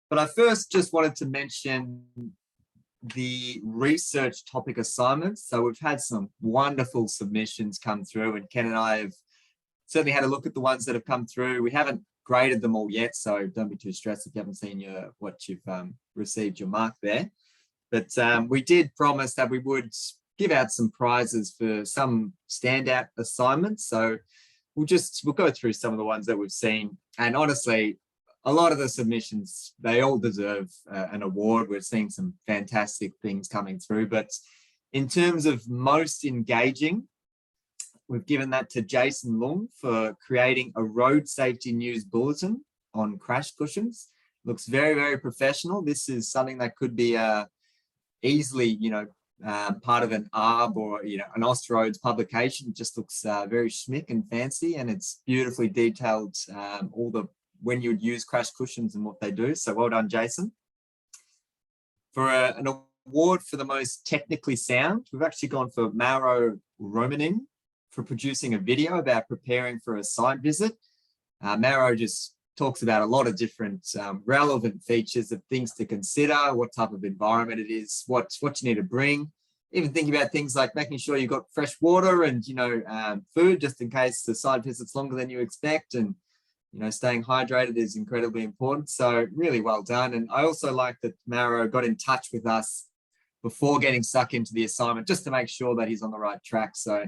But I first just wanted to mention the research topic assignments. So we've had some wonderful submissions come through, and Ken and I have certainly had a look at the ones that have come through. We haven't graded them all yet, so don't be too stressed if you haven't seen what you've received your mark there. But we did promise that we would give out some prizes for some standout assignments. So we'll go through some of the ones that we've seen. And honestly, a lot of the submissions, they all deserve an award. We're seeing some fantastic things coming through. But in terms of most engaging, we've given that to Jason Lung for creating a road safety news bulletin on crash cushions. Looks very, very professional. This is something that could be easily, part of an ARB or, an Austroads publication. It just looks very schmick and fancy, and it's beautifully detailed, when you would use crash cushions and what they do. So well done, Jason. For an award for the most technically sound, we've actually gone for Mauro Romanin for producing a video about preparing for a site visit. Mauro just talks about a lot of different relevant features of things to consider, what type of environment it is, what you need to bring, even thinking about things like making sure you've got fresh water and, food, just in case the site visit's longer than you expect. And, staying hydrated is incredibly important. So really well done. And I also like that Mauro got in touch with us before getting stuck into the assignment, just to make sure that he's on the right track. So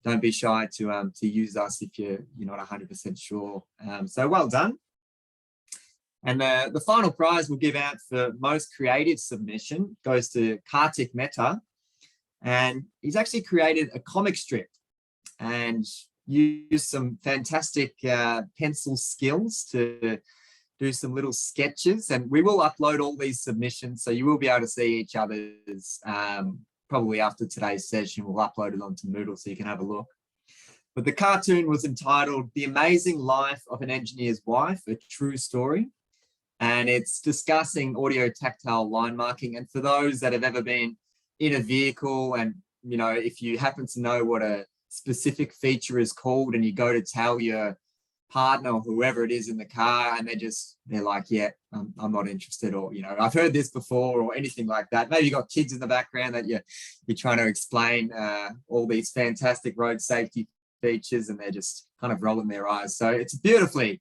don't be shy to use us if you're not 100% sure. So well done. And the final prize we'll give out for most creative submission goes to Kartik Mehta. And he's actually created a comic strip and used some fantastic pencil skills to do some little sketches. And we will upload all these submissions, so you will be able to see each other's, probably after today's session. We'll upload it onto Moodle so you can have a look. But the cartoon was entitled The Amazing Life of an Engineer's Wife, A True Story. And it's discussing audio tactile line marking. And for those that have ever been in a vehicle and, if you happen to know what a specific feature is called and you go to tell your partner or whoever it is in the car and they're like, yeah, I'm not interested, or, I've heard this before, or anything like that. Maybe you've got kids in the background that you're trying to explain all these fantastic road safety features and they're just kind of rolling their eyes. So it's beautifully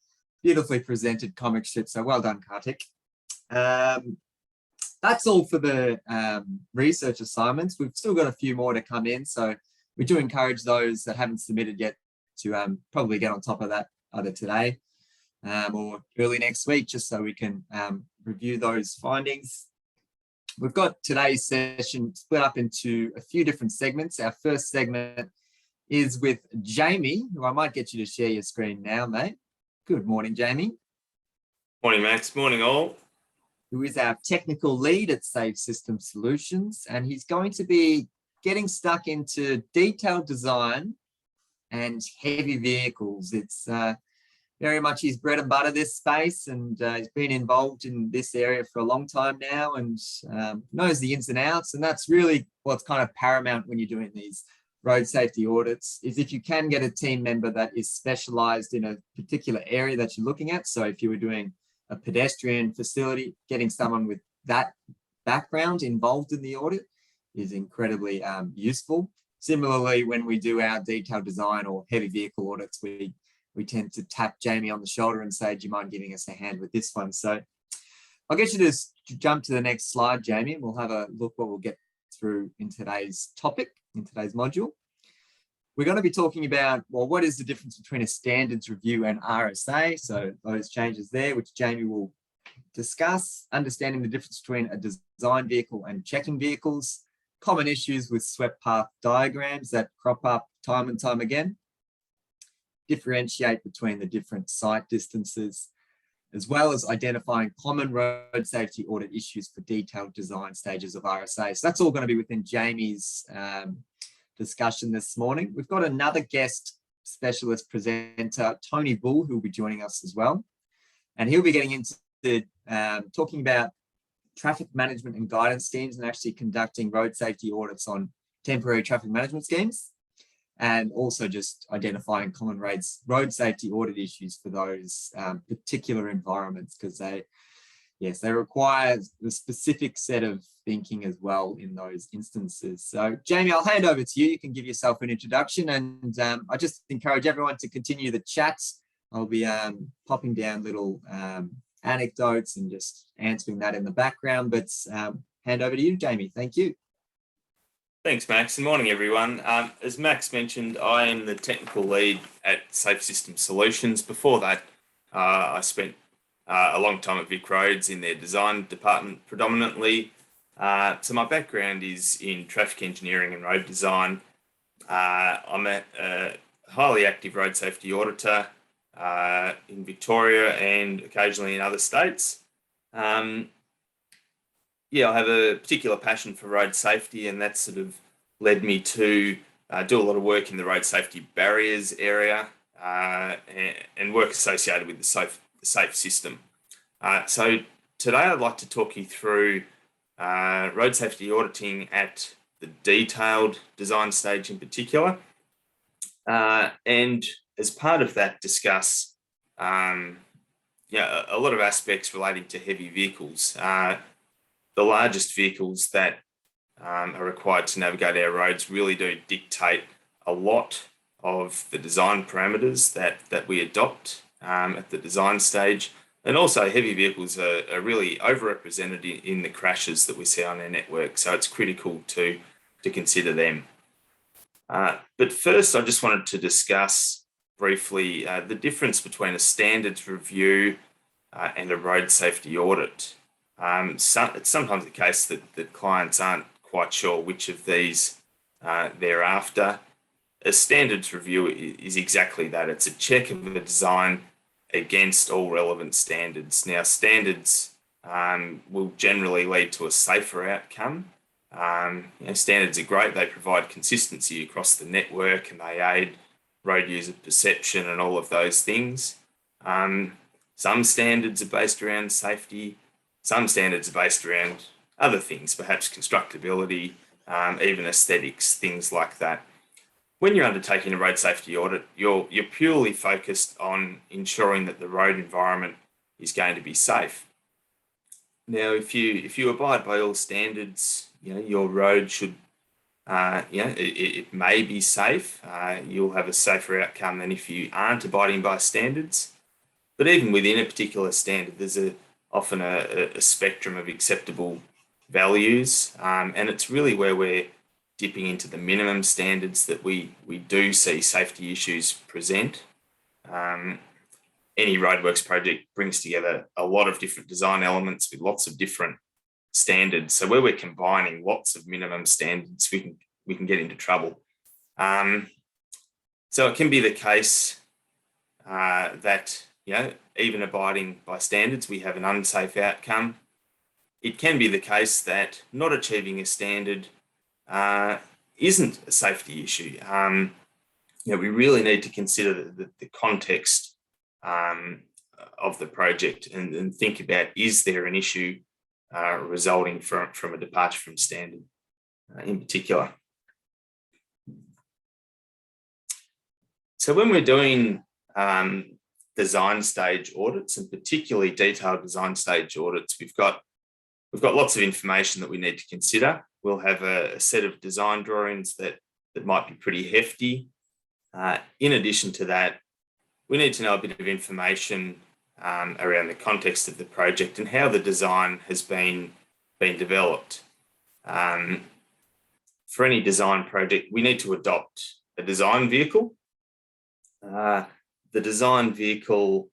presented comic strip. So well done, Kartik. That's all for the research assignments. We've still got a few more to come in. So we do encourage those that haven't submitted yet to probably get on top of that either today or early next week, just so we can review those findings. We've got today's session split up into a few different segments. Our first segment is with Jamie, who I might get you to share your screen now, mate. Good morning, Jamie. Morning, Max. Morning, all. Who is our technical lead at Safe System Solutions, and he's going to be getting stuck into detailed design and heavy vehicles. It's very much his bread and butter, this space, and he's been involved in this area for a long time now and knows the ins and outs. And that's really what's kind of paramount when you're doing these road safety audits, is if you can get a team member that is specialized in a particular area that you're looking at. So if you were doing a pedestrian facility, getting someone with that background involved in the audit is incredibly useful. Similarly, when we do our detailed design or heavy vehicle audits, we tend to tap Jamie on the shoulder and say, do you mind giving us a hand with this one? So I'll get you to jump to the next slide, Jamie, and we'll have a look what we'll get through in today's topic, in today's module. We're going to be talking about, well, what is the difference between a standards review and RSA? So those changes there, which Jamie will discuss, understanding the difference between a design vehicle and checking vehicles, common issues with swept path diagrams that crop up time and time again, differentiate between the different site distances, as well as identifying common road safety audit issues for detailed design stages of RSA. So that's all going to be within Jamie's discussion this morning. We've got another guest specialist presenter, Tony Bull, who will be joining us as well. And he'll be getting into talking about traffic management and guidance schemes and actually conducting road safety audits on temporary traffic management schemes, and also just identifying common road safety audit issues for those particular environments, because they yes, they require the specific set of thinking as well in those instances. So Jamie, I'll hand over to you. You can give yourself an introduction, and I just encourage everyone to continue the chat. I'll be popping down little anecdotes and just answering that in the background, but hand over to you, Jamie. Thank you. Thanks, Max. Good morning, everyone. As Max mentioned, I am the technical lead at Safe System Solutions. Before that, I spent a long time at Vic Roads in their design department predominantly. So my background is in traffic engineering and road design. I'm a highly active road safety auditor in Victoria and occasionally in other states. Yeah, I have a particular passion for road safety, and that sort of led me to do a lot of work in the road safety barriers area and work associated with the safe system. So today I'd like to talk you through road safety auditing at the detailed design stage in particular, and as part of that discuss a lot of aspects relating to heavy vehicles. The largest vehicles that are required to navigate our roads really do dictate a lot of the design parameters that we adopt at the design stage. And also heavy vehicles are really overrepresented in the crashes that we see on our network. So it's critical to consider them. But first, I just wanted to discuss briefly the difference between a standards review and a road safety audit. It's sometimes the case that clients aren't quite sure which of these they're after. A standards review is exactly that. It's a check of the design against all relevant standards. Now, standards will generally lead to a safer outcome. Standards are great. They provide consistency across the network and they aid road user perception and all of those things. Some standards are based around safety. Some standards are based around other things, perhaps constructability, even aesthetics, things like that. When you're undertaking a road safety audit, you're purely focused on ensuring that the road environment is going to be safe. Now, if you abide by all standards, your road should, it may be safe. You'll have a safer outcome than if you aren't abiding by standards. But even within a particular standard, there's often a spectrum of acceptable values, and it's really where we're dipping into the minimum standards that we do see safety issues present. Any roadworks project brings together a lot of different design elements with lots of different standards. So where we're combining lots of minimum standards, we can get into trouble. So it can be the case that even abiding by standards, we have an unsafe outcome. It can be the case that not achieving a standard isn't a safety issue. We really need to consider the context of the project and think about, is there an issue resulting from a departure from standard in particular. So when we're doing design stage audits, and particularly detailed design stage audits, we've got lots of information that we need to consider. We'll have a set of design drawings that might be pretty hefty. In addition to that, we need to know a bit of information around the context of the project and how the design has been developed. For any design project, we need to adopt a design vehicle. The design vehicle,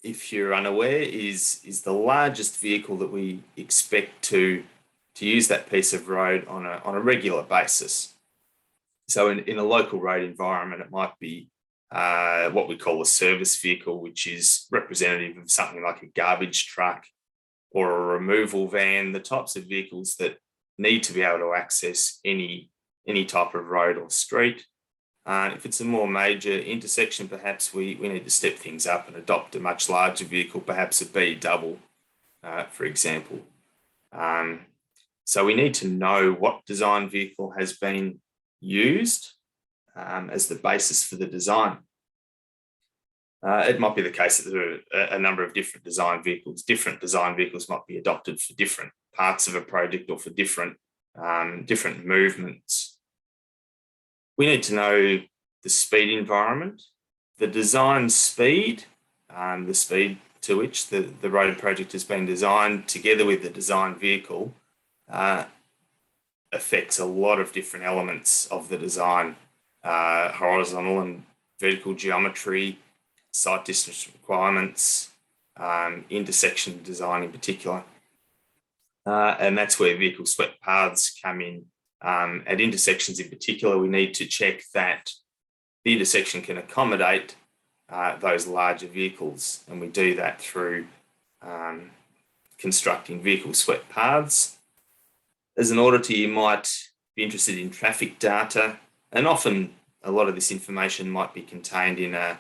if you're unaware, is the largest vehicle that we expect to use that piece of road on a regular basis. So in a local road environment, it might be what we call a service vehicle, which is representative of something like a garbage truck or a removal van, the types of vehicles that need to be able to access any type of road or street. If it's a more major intersection, perhaps we need to step things up and adopt a much larger vehicle, perhaps a B double, for example. So we need to know what design vehicle has been used as the basis for the design. It might be the case that there are a number of different design vehicles. Different design vehicles might be adopted for different parts of a project or for different movements. We need to know the speed environment, the design speed, the speed to which the road project has been designed, together with the design vehicle, affects a lot of different elements of the design, horizontal and vertical geometry, site distance requirements, intersection design in particular. And that's where vehicle swept paths come in. At intersections in particular, we need to check that the intersection can accommodate those larger vehicles. And we do that through constructing vehicle swept paths. As an auditor, you might be interested in traffic data, and often a lot of this information might be contained in a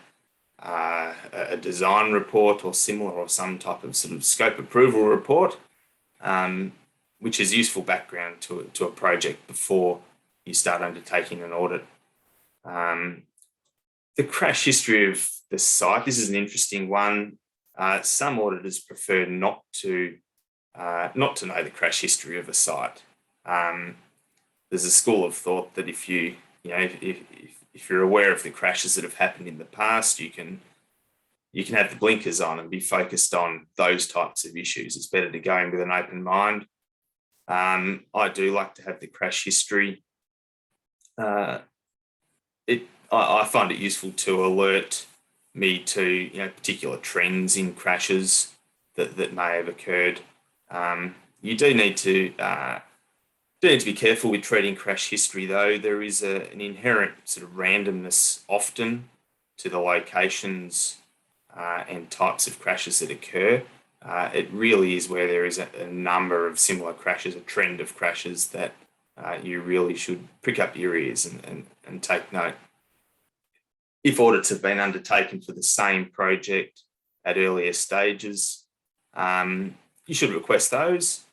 design report or similar, or some type of sort of scope approval report, which is useful background to a project before you start undertaking an audit. The crash history of the site, this is an interesting one. Some auditors prefer not to know the crash history of a site. There's a school of thought that if you're aware of the crashes that have happened in the past, you can have the blinkers on and be focused on those types of issues. It's better to go in with an open mind. I do like to have the crash history. I find it useful to alert me to particular trends in crashes that may have occurred. You do need to be careful with treating crash history, though. There is an inherent sort of randomness often to the locations and types of crashes that occur. It really is where there is a number of similar crashes, a trend of crashes, that you really should prick up your ears and take note. If audits have been undertaken for the same project at earlier stages, you should request those.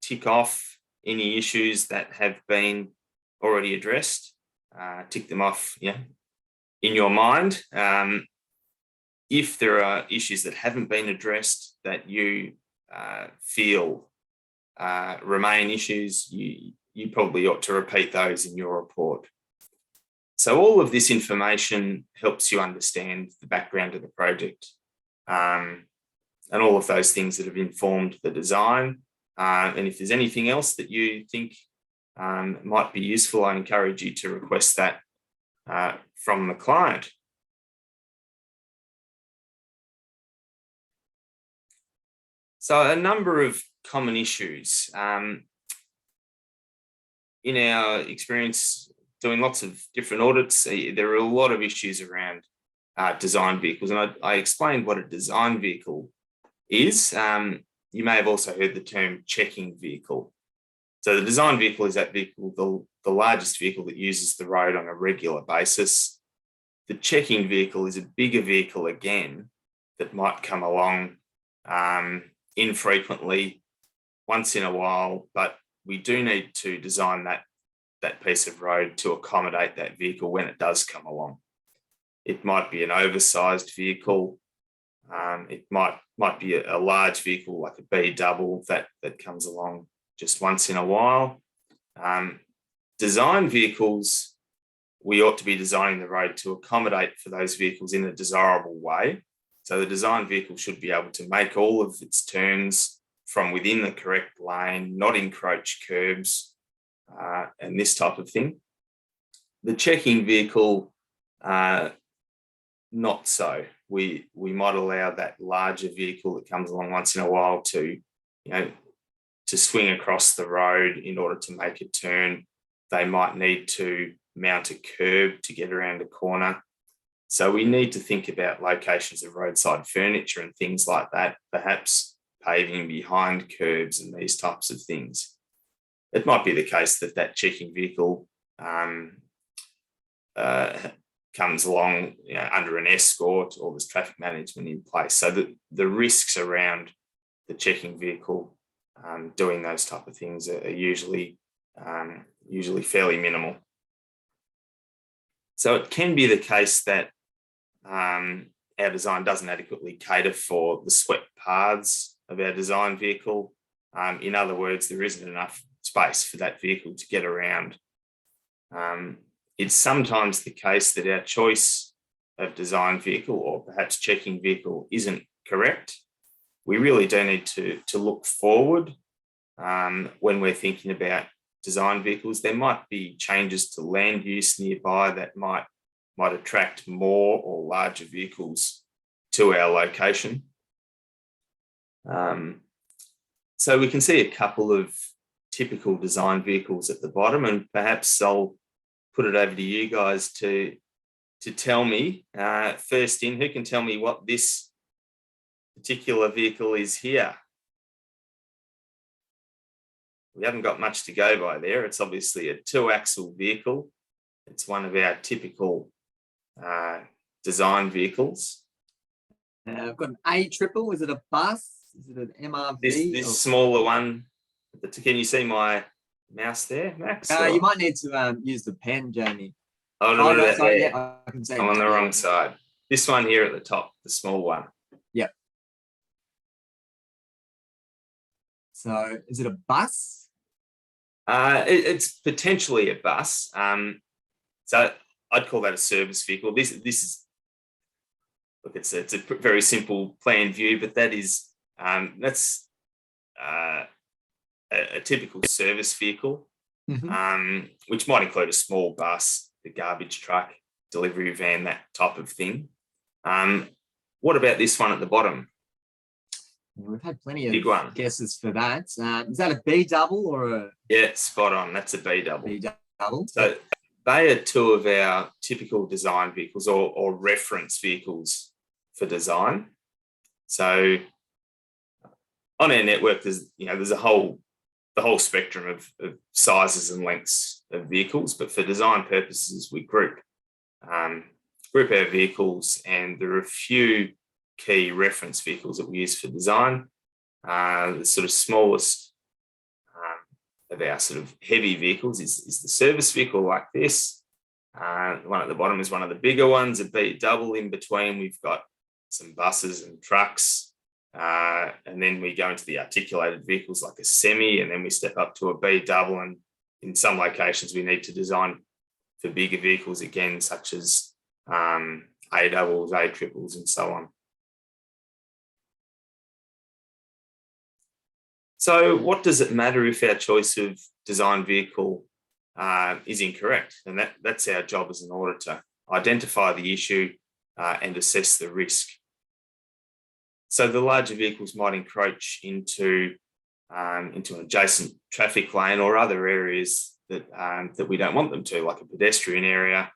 Tick off any issues that have been already addressed. Tick them off in your mind. If there are issues that haven't been addressed that you feel remain issues, you probably ought to repeat those in your report. So all of this information helps you understand the background of the project, and all of those things that have informed the design. And if there's anything else that you think might be useful, I encourage you to request that from the client. So a number of common issues. In our experience doing lots of different audits, there are a lot of issues around design vehicles. And I explained what a design vehicle is. You may have also heard the term checking vehicle. So the design vehicle is that vehicle, the largest vehicle that uses the road on a regular basis. The checking vehicle is a bigger vehicle again that might come along infrequently, once in a while, but we do need to design that piece of road to accommodate that vehicle when it does come along. It might be an oversized vehicle. It might be a large vehicle like a B double that comes along just once in a while. Design vehicles, we ought to be designing the road to accommodate for those vehicles in a desirable way. So the design vehicle should be able to make all of its turns from within the correct lane, not encroach curbs, and this type of thing. The checking vehicle, not so. We might allow that larger vehicle that comes along once in a while to swing across the road in order to make a turn. They might need to mount a curb to get around a corner. So we need to think about locations of roadside furniture and things like that, perhaps paving behind curbs and these types of things. It might be the case that checking vehicle comes along under an escort, or there's traffic management in place. So the risks around the checking vehicle doing those type of things are usually fairly minimal. So it can be the case that our design doesn't adequately cater for the swept paths of our design vehicle. In other words, there isn't enough space for that vehicle to get around. It's sometimes the case that our choice of design vehicle, or perhaps checking vehicle, isn't correct. We really do need to look forward when we're thinking about design vehicles. There might be changes to land use nearby that might attract more or larger vehicles to our location. So we can see a couple of typical design vehicles at the bottom, and perhaps I'll put it over to you guys to tell me, first in, who can tell me what this particular vehicle is here? We haven't got much to go by there. It's obviously a 2-axle vehicle. It's one of our typical design vehicles. I've got an A triple. Is it a bus? Is it an MRV? This smaller one. Can you see my mouse there, Max? You might need to use the pen, Jamie. Oh, no, no, sorry, yeah, I can see I'm on the wrong side. This one here at the top, the small one. Yep. So is it a bus? It's potentially a bus. So I'd call that a service vehicle. This is, look, it's a very simple plan view, but that's a typical service vehicle, which might include a small bus, the garbage truck, delivery van, that type of thing. What about this one at the bottom? We've had plenty of guesses for that. Is that a B double or a? Yeah, spot on. That's a B double. B double. So they are two of our typical design vehicles or reference vehicles for design. So on our network, there's the whole spectrum of sizes and lengths of vehicles, but for design purposes, we group our vehicles, and there are a few key reference vehicles that we use for design. The sort of smallest of our sort of heavy vehicles is the service vehicle like this. The one at the bottom is one of the bigger ones, a B double. In between, we've got some buses and trucks. And then we go into the articulated vehicles like a semi, and then we step up to a B double. And in some locations, we need to design for bigger vehicles again, such as A doubles, A triples, and so on. So what does it matter if our choice of design vehicle is incorrect? And that's our job as an auditor: identify the issue and assess the risk. So the larger vehicles might encroach into an adjacent traffic lane or other areas that we don't want them to, like a pedestrian area.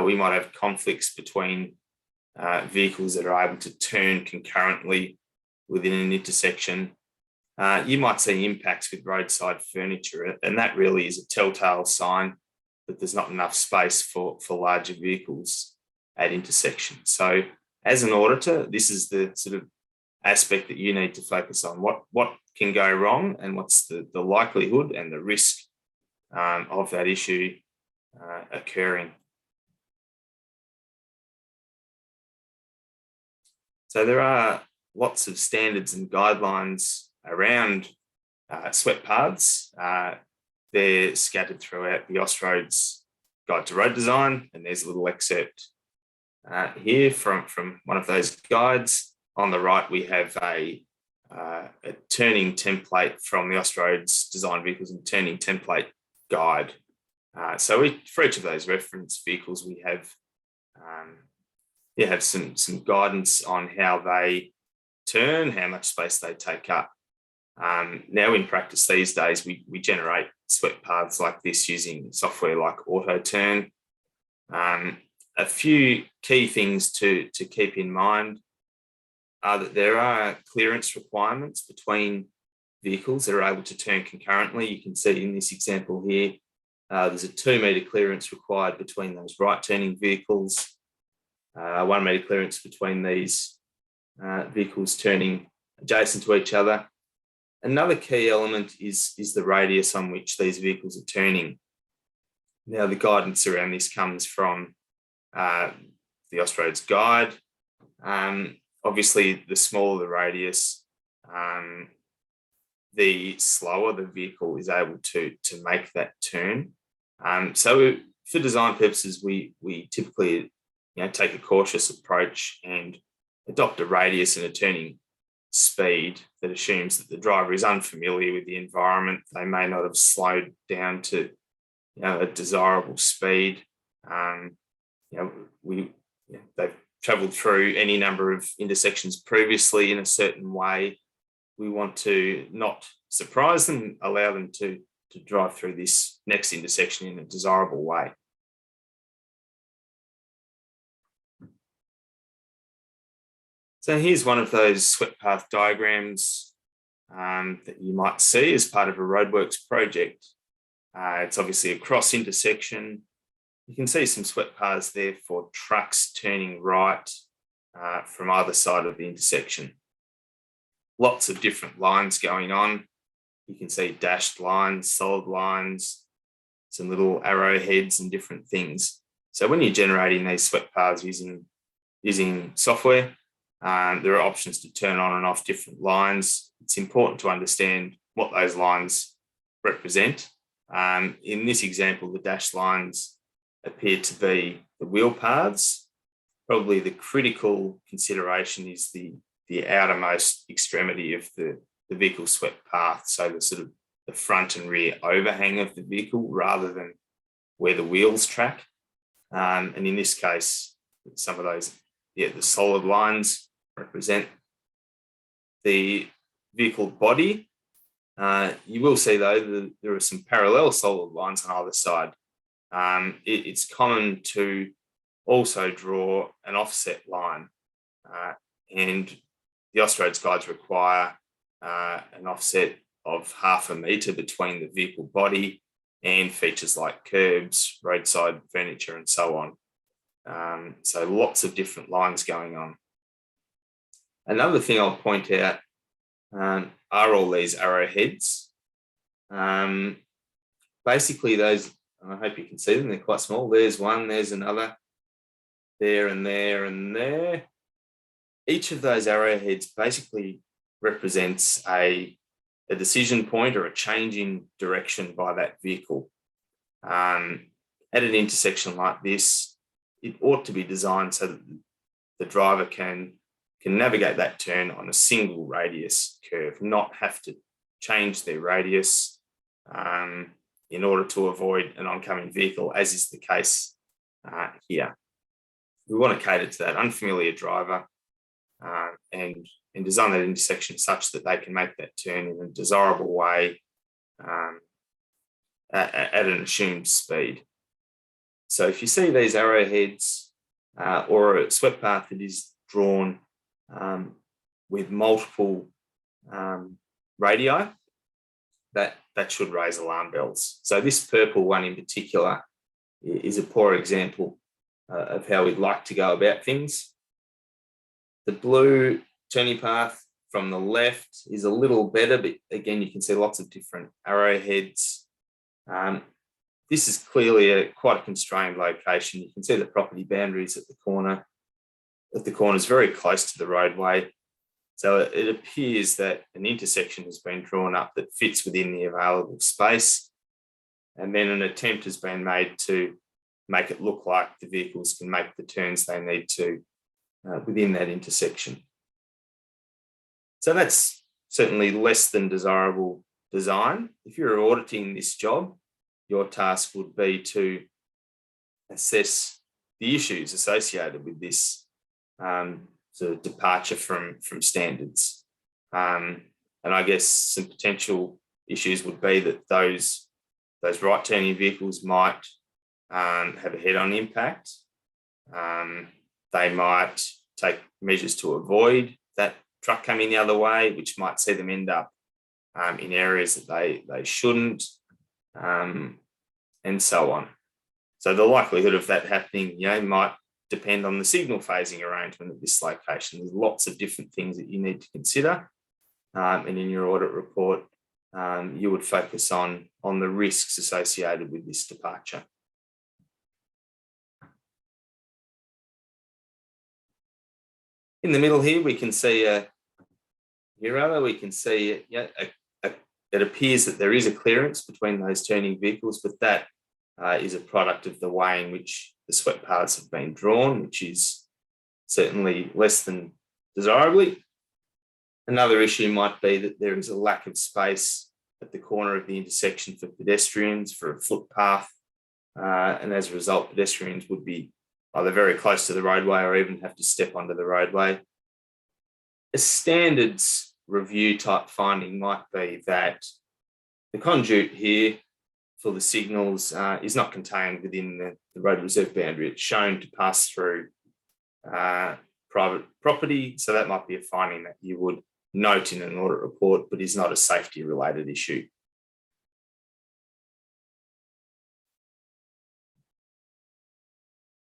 We might have conflicts between vehicles that are able to turn concurrently within an intersection. You might see impacts with roadside furniture, and that really is a telltale sign that there's not enough space for larger vehicles at intersections. So as an auditor, this is the sort of aspect that you need to focus on. What can go wrong, and what's the likelihood and the risk of that issue occurring. So there are lots of standards and guidelines around swept paths. They're scattered throughout the Austroads Guide to Road Design, and there's a little excerpt here from one of those guides. On the right, we have a turning template from the Austroads Design Vehicles and Turning Template Guide. So for each of those reference vehicles, we have some guidance on how they turn, how much space they take up. Now in practice these days, we generate swept paths like this using software like AutoTurn. A few key things to keep in mind are that there are clearance requirements between vehicles that are able to turn concurrently. You can see in this example here, there's a 2 metre clearance required between those right turning vehicles, 1 metre clearance between these vehicles turning adjacent to each other. Another key element is the radius on which these vehicles are turning. Now, the guidance around this comes from the Austroads guide. Obviously, the smaller the radius, the slower the vehicle is able to make that turn. So for design purposes, we typically take a cautious approach and adopt a radius and a turning speed that assumes that the driver is unfamiliar with the environment. They may not have slowed down to a desirable speed. They've travelled through any number of intersections previously in a certain way. We want to not surprise them, allow them to drive through this next intersection in a desirable way. So here's one of those swept path diagrams that you might see as part of a roadworks project. It's obviously a cross intersection. You can see some swept paths there for trucks turning right from either side of the intersection. Lots of different lines going on. You can see dashed lines, solid lines, some little arrowheads and different things. So when you're generating these swept paths using software, there are options to turn on and off different lines. It's important to understand what those lines represent. In this example, the dashed lines appear to be the wheel paths. Probably the critical consideration is the outermost extremity of the vehicle swept path, so the sort of the front and rear overhang of the vehicle rather than where the wheels track. And in this case, some of those, the solid lines represent the vehicle body. You will see though that there are some parallel solid lines on either side. It's common to also draw an offset line, and the Austroads guides require an offset of 0.5 metre between the vehicle body and features like curbs, roadside furniture, and so on. So lots of different lines going on. Another thing I'll point out are all these arrowheads. Basically those, I hope you can see them, they're quite small. There's one, there's another, there and there and there. Each of those arrowheads basically represents a decision point or a change in direction by that vehicle. At an intersection like this, it ought to be designed so that the driver can navigate that turn on a single radius curve, not have to change their radius in order to avoid an oncoming vehicle, as is the case here. We want to cater to that unfamiliar driver and design that intersection such that they can make that turn in a desirable way at an assumed speed. So if you see these arrowheads or a swept path that is drawn with multiple radii, that should raise alarm bells. So this purple one in particular is a poor example of how we'd like to go about things. The blue turning path from the left is a little better, but again, you can see lots of different arrowheads. This is clearly quite a constrained location. You can see the property boundaries at the corner. At the corner is very close to the roadway. So it appears that an intersection has been drawn up that fits within the available space. And then an attempt has been made to make it look like the vehicles can make the turns they need to within that intersection. So that's certainly less than desirable design. If you're auditing this job, your task would be to assess the issues associated with this sort of departure from standards. And I guess some potential issues would be that those right turning vehicles might have a head-on impact. They might take measures to avoid that truck coming the other way, which might see them end up in areas that they shouldn't, and so on. So the likelihood of that happening, might depend on the signal phasing arrangement at this location. There's lots of different things that you need to consider, and in your audit report, you would focus on the risks associated with this departure. In the middle here, we can see it appears that there is a clearance between those turning vehicles, but that is a product of the way in which the swept paths have been drawn, which is certainly less than desirably. Another issue might be that there is a lack of space at the corner of the intersection for pedestrians, for a footpath, and as a result, pedestrians would be either very close to the roadway or even have to step onto the roadway. A standards review type finding might be that the conduit here for the signals is not contained within the road reserve boundary. It's shown to pass through private property, so that might be a finding that you would note in an audit report, but is not a safety related issue.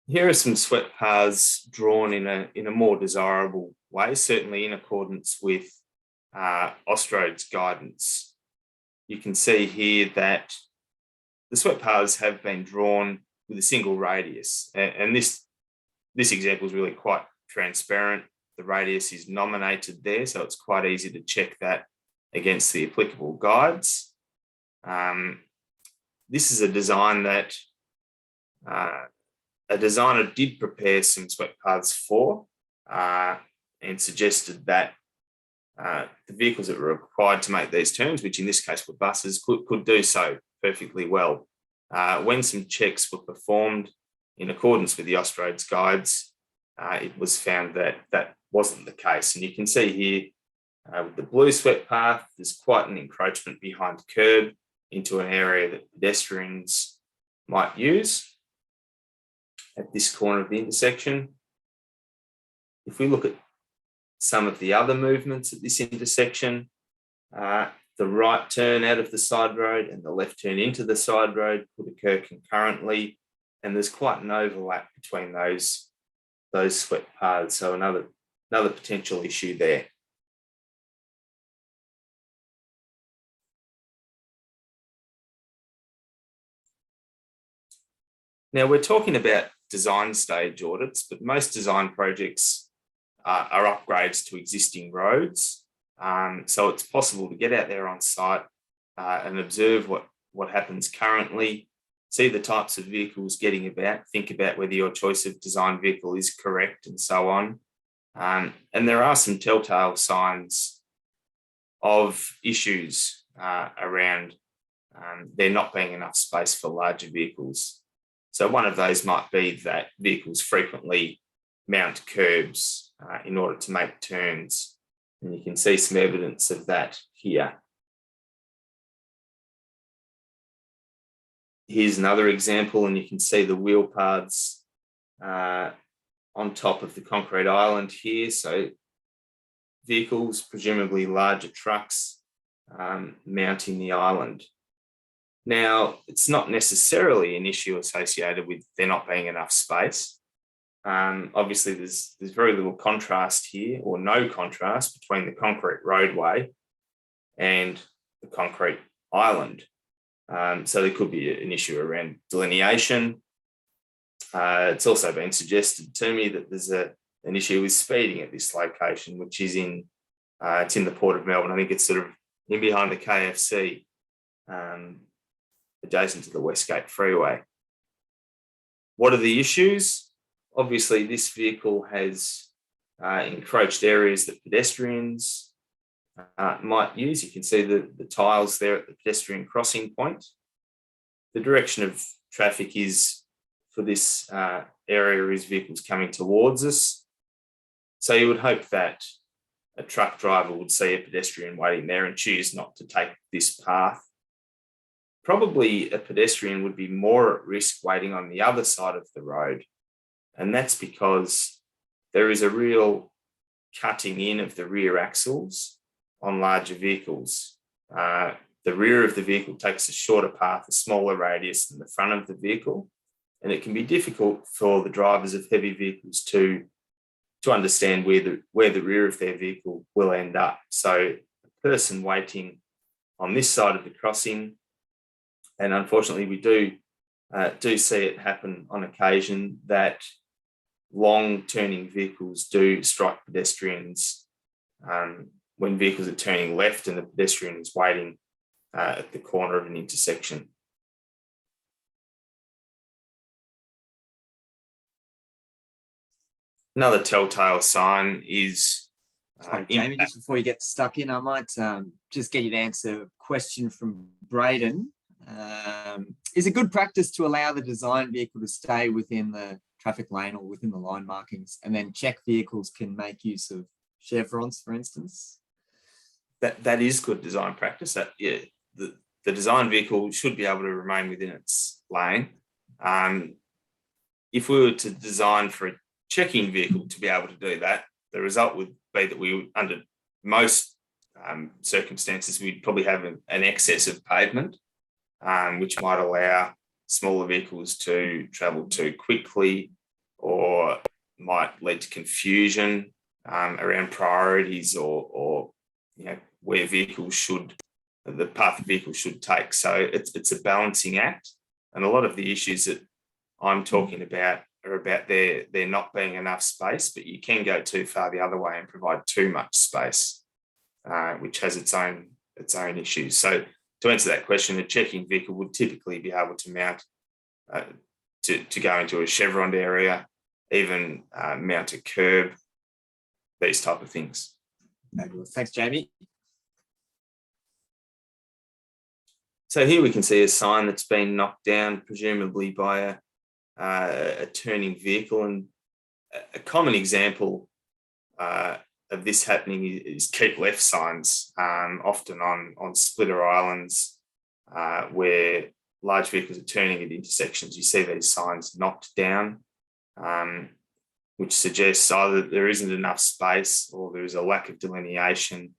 Here are some swept paths drawn in a more desirable way, certainly in accordance with Austroad's guidance. You can see here that the swept paths have been drawn with a single radius, and this example is really quite transparent. The radius is nominated there, so it's quite easy to check that against the applicable guides. This is a design that a designer did prepare some swept paths for and suggested that the vehicles that were required to make these turns, which in this case were buses, could do so perfectly well. When some checks were performed in accordance with the Austroad's guides, it was found that that wasn't the case. And you can see here with the blue swept path, there's quite an encroachment behind the curb into an area that pedestrians might use at this corner of the intersection. If we look at some of the other movements at this intersection, the right turn out of the side road and the left turn into the side road could occur concurrently, and there's quite an overlap between those swept paths, so another potential issue there. Now, we're talking about design stage audits, but most design projects are upgrades to existing roads. So it's possible to get out there on site and observe what happens currently, see the types of vehicles getting about, think about whether your choice of design vehicle is correct and so on. And there are some telltale signs of issues around there not being enough space for larger vehicles. So one of those might be that vehicles frequently mount curbs in order to make turns. And you can see some evidence of that here. Here's another example, and you can see the wheel paths on top of the concrete island here. So vehicles, presumably larger trucks, mounting the island. Now, it's not necessarily an issue associated with there not being enough space. Obviously, there's very little contrast here, or no contrast, between the concrete roadway and the concrete island. So there could be an issue around delineation. It's also been suggested to me that there's an issue with speeding at this location, which is it's in the Port of Melbourne. I think it's sort of in behind the KFC, adjacent to the Westgate Freeway. What are the issues? Obviously, this vehicle has encroached areas that pedestrians might use. You can see the tiles there at the pedestrian crossing point. The direction of traffic is for this area is vehicles coming towards us. So you would hope that a truck driver would see a pedestrian waiting there and choose not to take this path. Probably a pedestrian would be more at risk waiting on the other side of the road. And that's because there is a real cutting in of the rear axles on larger vehicles. The rear of the vehicle takes a shorter path, a smaller radius than the front of the vehicle. And it can be difficult for the drivers of heavy vehicles to understand where the rear of their vehicle will end up. So a person waiting on this side of the crossing, and unfortunately we do see it happen on occasion, that long turning vehicles do strike pedestrians when vehicles are turning left and the pedestrian is waiting at the corner of an intersection. Another telltale sign is Jamie, just before you get stuck in, I might just get you to answer a question from Braden. Is it good practice to allow the design vehicle to stay within the traffic lane or within the line markings, and then check vehicles can make use of chevrons, for instance? That is good design practice. The design vehicle should be able to remain within its lane. If we were to design for a checking vehicle to be able to do that, the result would be that we, under most circumstances, we'd probably have an excess of pavement, which might allow smaller vehicles to travel too quickly, or might lead to confusion around priorities or where vehicles should, the path vehicles should take. So it's a balancing act, and a lot of the issues that I'm talking about are about there not being enough space, but you can go too far the other way and provide too much space, which has its own issues. So to answer that question, a checking vehicle would typically be able to mount to go into a chevroned area, even mount a curb, these type of things. Thanks, Jamie. So here we can see a sign that's been knocked down, presumably by a turning vehicle. And a common example of this happening is keep left signs, often on splitter islands where large vehicles are turning at intersections. You see these signs knocked down, which suggests either there isn't enough space or there is a lack of delineation.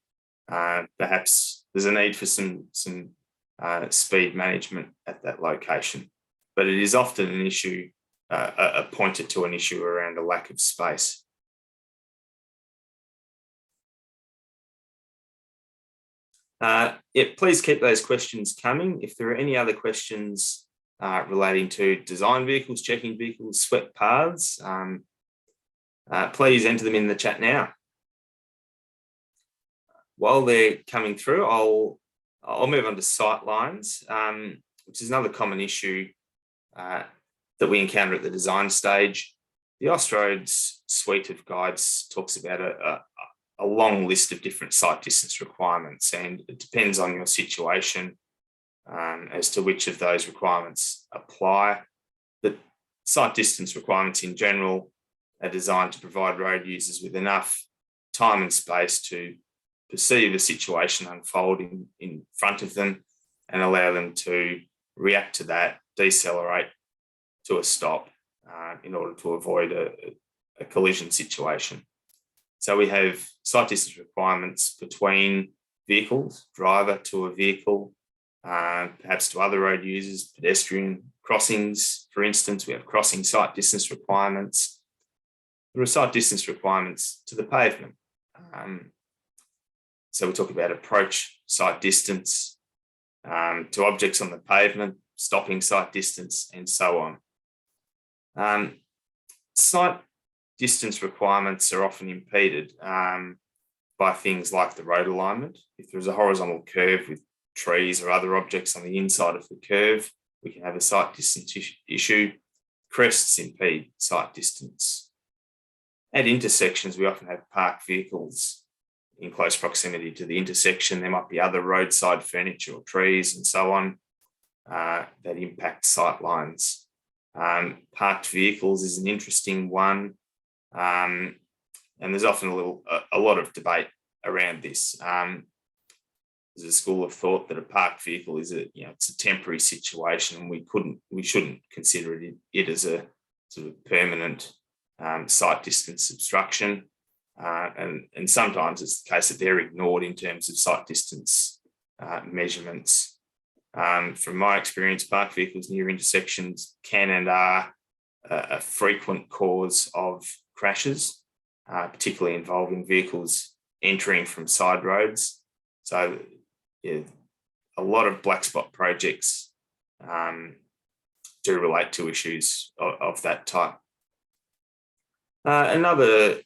Perhaps there's a need for some speed management at that location. But it is often an issue, pointed to an issue around a lack of space. Please keep those questions coming. If there are any other questions relating to design vehicles, checking vehicles, swept paths, please enter them in the chat now. While they're coming through, I'll move on to sight lines, which is another common issue that we encounter at the design stage. The Austroads suite of guides talks about a long list of different sight distance requirements, and it depends on your situation as to which of those requirements apply. The sight distance requirements in general are designed to provide road users with enough time and space to perceive a situation unfolding in front of them and allow them to react to that, decelerate to a stop in order to avoid a collision situation. So we have sight distance requirements between vehicles, driver to a vehicle, perhaps to other road users, pedestrian crossings. For instance, we have crossing sight distance requirements. There are sight distance requirements to the pavement. So we talk about approach sight distance to objects on the pavement, stopping sight distance, and so on. Sight distance requirements are often impeded by things like the road alignment. If there's a horizontal curve with trees or other objects on the inside of the curve, we can have a sight distance issue. Crests impede sight distance. At intersections, we often have parked vehicles in close proximity to the intersection. There might be other roadside furniture or trees and so on that impact sight lines. Parked vehicles is an interesting one, and there's often a lot of debate around this. There's a school of thought that a parked vehicle is it's a temporary situation, and we shouldn't consider it as a sort of permanent sight distance obstruction. And sometimes it's the case that they're ignored in terms of sight distance measurements. From my experience, parked vehicles near intersections can and are a frequent cause of crashes, particularly involving vehicles entering from side roads. So a lot of black spot projects do relate to issues of that type. Another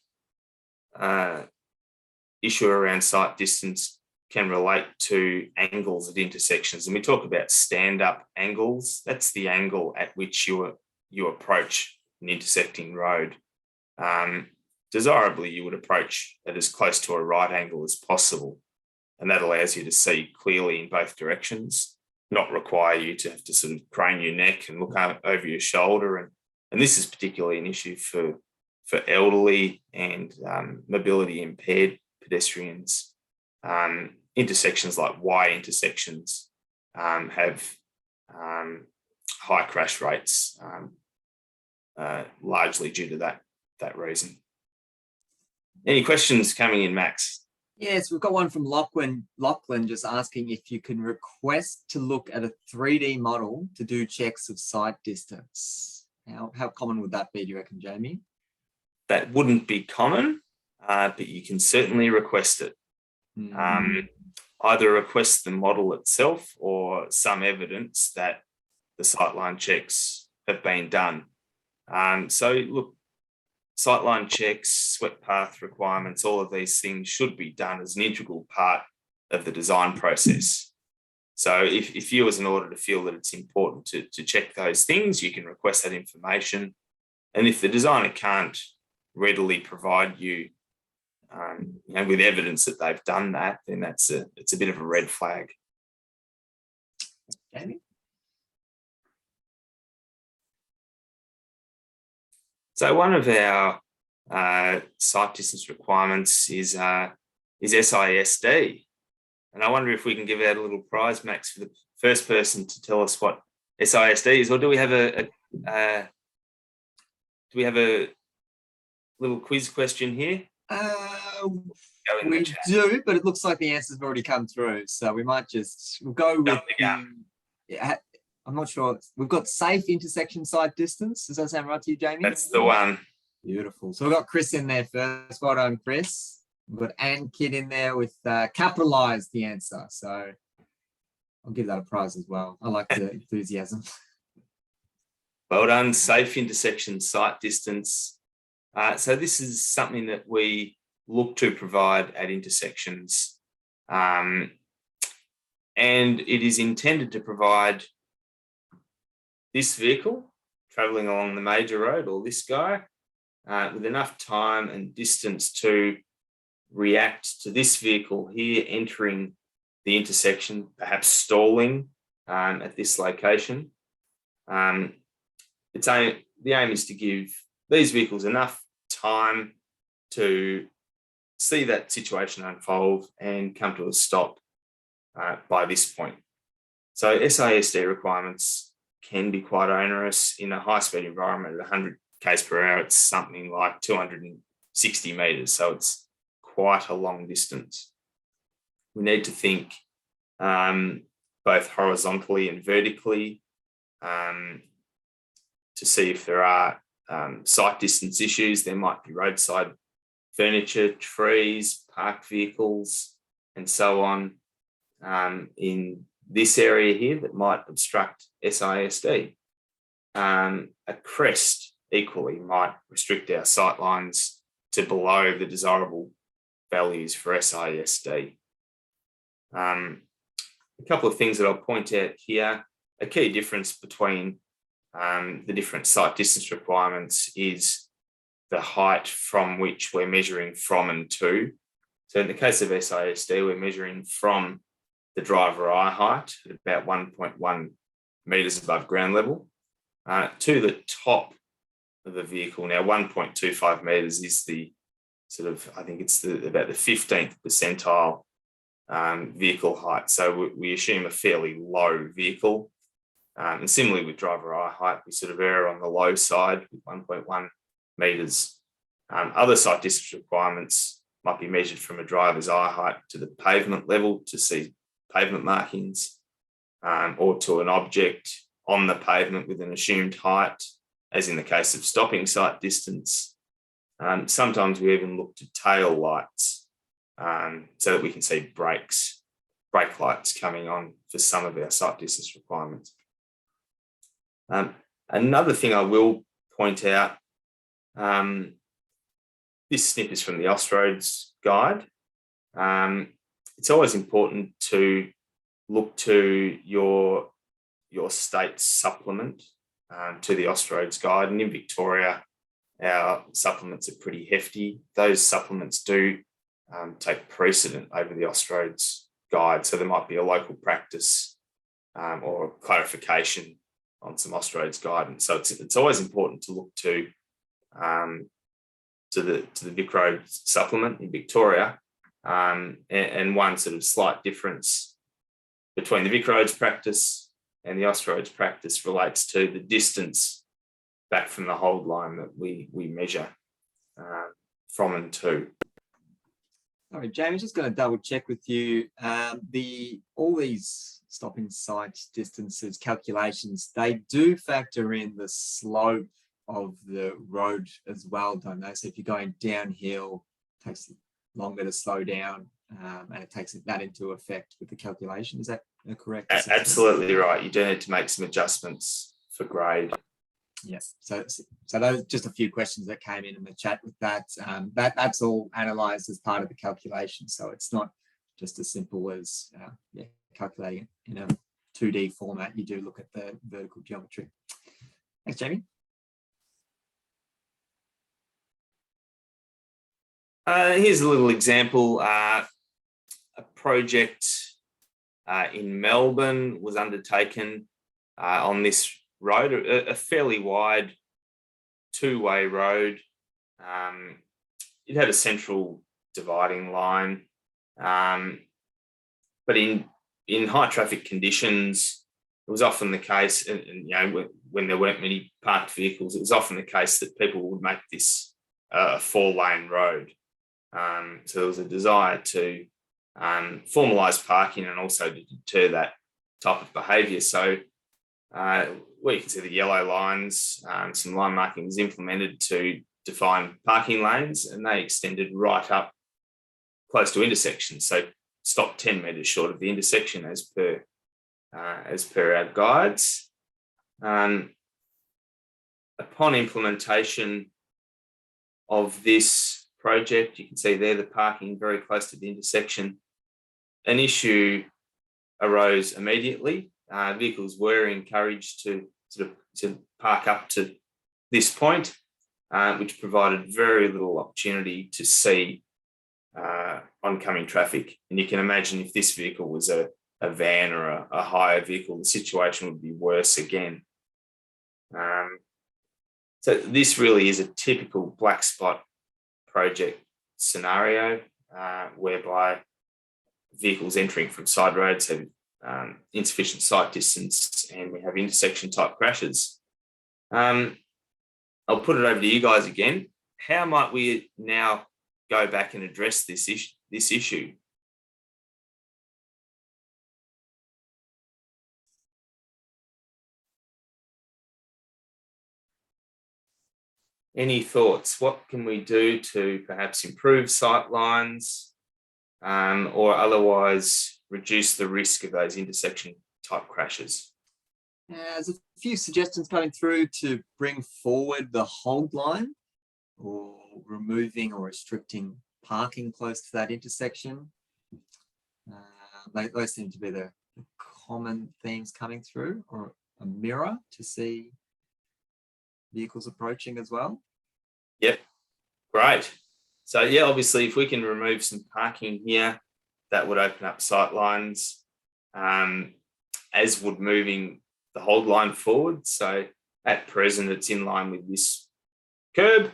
issue around sight distance can relate to angles at intersections. And we talk about stand-up angles. That's the angle at which you approach an intersecting road. Desirably, you would approach at as close to a right angle as possible. And that allows you to see clearly in both directions, not require you to have to sort of crane your neck and look over your shoulder. And this is particularly an issue for elderly and mobility impaired pedestrians. Intersections like Y intersections have high crash rates, largely due to that reason. Any questions coming in, Max? Yes, we've got one from Lachlan just asking if you can request to look at a 3D model to do checks of sight distance. How common would that be, do you reckon, Jamie? That wouldn't be common, but you can certainly request it. Either request the model itself or some evidence that the sightline checks have been done. So look, sightline checks, swept path requirements, all of these things should be done as an integral part of the design process. So if you as an auditor feel that it's important to check those things, you can request that information. And if the designer can't readily provide you, with evidence that they've done that, then it's a bit of a red flag. Jamie? So one of our sight distance requirements is SISD. And I wonder if we can give out a little prize, Max, for the first person to tell us what SISD is, or do we have a little quiz question here? We do, but it looks like the answers have already come through. So we might we'll go with I'm not sure. We've got safe intersection sight distance. Does that sound right to you, Jamie? That's the one. Beautiful. So we've got Chris in there first. Well done, Chris. We've got Ann Kidd in there with capitalised the answer. So I'll give that a prize as well. I like the enthusiasm. Well done. Safe intersection sight distance. So this is something that we look to provide at intersections. And it is intended to provide this vehicle travelling along the major road, or this guy, with enough time and distance to react to this vehicle here entering the intersection, perhaps stalling at this location. The aim is to give these vehicles enough time to see that situation unfold and come to a stop by this point. So SISD requirements can be quite onerous. In a high-speed environment at 100 km per hour, it's something like 260 metres, so it's quite a long distance. We need to think both horizontally and vertically to see if there are sight distance issues. There might be roadside furniture, trees, parked vehicles, and so on in this area here that might obstruct SISD. A crest equally might restrict our sight lines to below the desirable values for SISD. A couple of things that I'll point out here. A key difference between the different sight distance requirements is the height from which we're measuring from and to. So in the case of SISD, we're measuring from the driver eye height at about 1.1 metres above ground level to the top of the vehicle. Now, 1.25 metres is the sort of, I think it's about the 15th percentile vehicle height. So we assume a fairly low vehicle. And similarly with driver eye height, we sort of err on the low side with 1.1 metres. Other sight distance requirements might be measured from a driver's eye height to the pavement level to see pavement markings, or to an object on the pavement with an assumed height, as in the case of stopping sight distance. Sometimes we even look to tail lights so that we can see brake lights coming on for some of our sight distance requirements. Another thing I will point out this snip is from the Austroads guide. It's always important to look to your state supplement to the Austroads guide. And in Victoria, our supplements are pretty hefty. Those supplements do take precedent over the Austroads guide. So there might be a local practice or clarification on some Austroads guidance. So it's always important to look to the VicRoad supplement in Victoria, and one sort of slight difference between the VicRoads practice and the Austroads practice relates to the distance back from the hold line that we measure from and to. Sorry, James, just going to double check with you. All these stopping sight distances calculations, they do factor in the slope of the road as well, don't they? So if you're going downhill, it takes longer to slow down, and it takes that into effect with the calculation. Is that correct? Absolutely right. You do need to make some adjustments for grade. Yes. So those just a few questions that came in the chat with that. That's all analysed as part of the calculation. So it's not just as simple as calculating it in a 2D format. You do look at the vertical geometry. Thanks, Jamie. Here's a little example. A project in Melbourne was undertaken on this road, a fairly wide two-way road. It had a central dividing line, but in high traffic conditions, it was often the case, and when there weren't many parked vehicles, it was often the case that people would make this a 4-lane road. So there was a desire to formalise parking and also to deter that type of behaviour. So where you can see the yellow lines, some line marking was implemented to define parking lanes, and they extended right up close to intersections. So stopped 10 metres short of the intersection as per our guides. Upon implementation of this project, you can see there the parking very close to the intersection. An issue arose immediately. Vehicles were encouraged to park up to this point, which provided very little opportunity to see oncoming traffic. And you can imagine if this vehicle was a van or a hire vehicle, the situation would be worse again. So this really is a typical black spot project scenario whereby vehicles entering from side roads have insufficient sight distance, and we have intersection type crashes. I'll put it over to you guys again. How might we now go back and address this issue? Any thoughts? What can we do to perhaps improve sight lines or otherwise reduce the risk of those intersection type crashes? There's a few suggestions coming through to bring forward the hold line, or removing or restricting parking close to that intersection. Those seem to be the common themes coming through, or a mirror to see vehicles approaching as well. Yep, great. So yeah, obviously if we can remove some parking here, that would open up sight lines, as would moving the hold line forward. So at present, it's in line with this curb.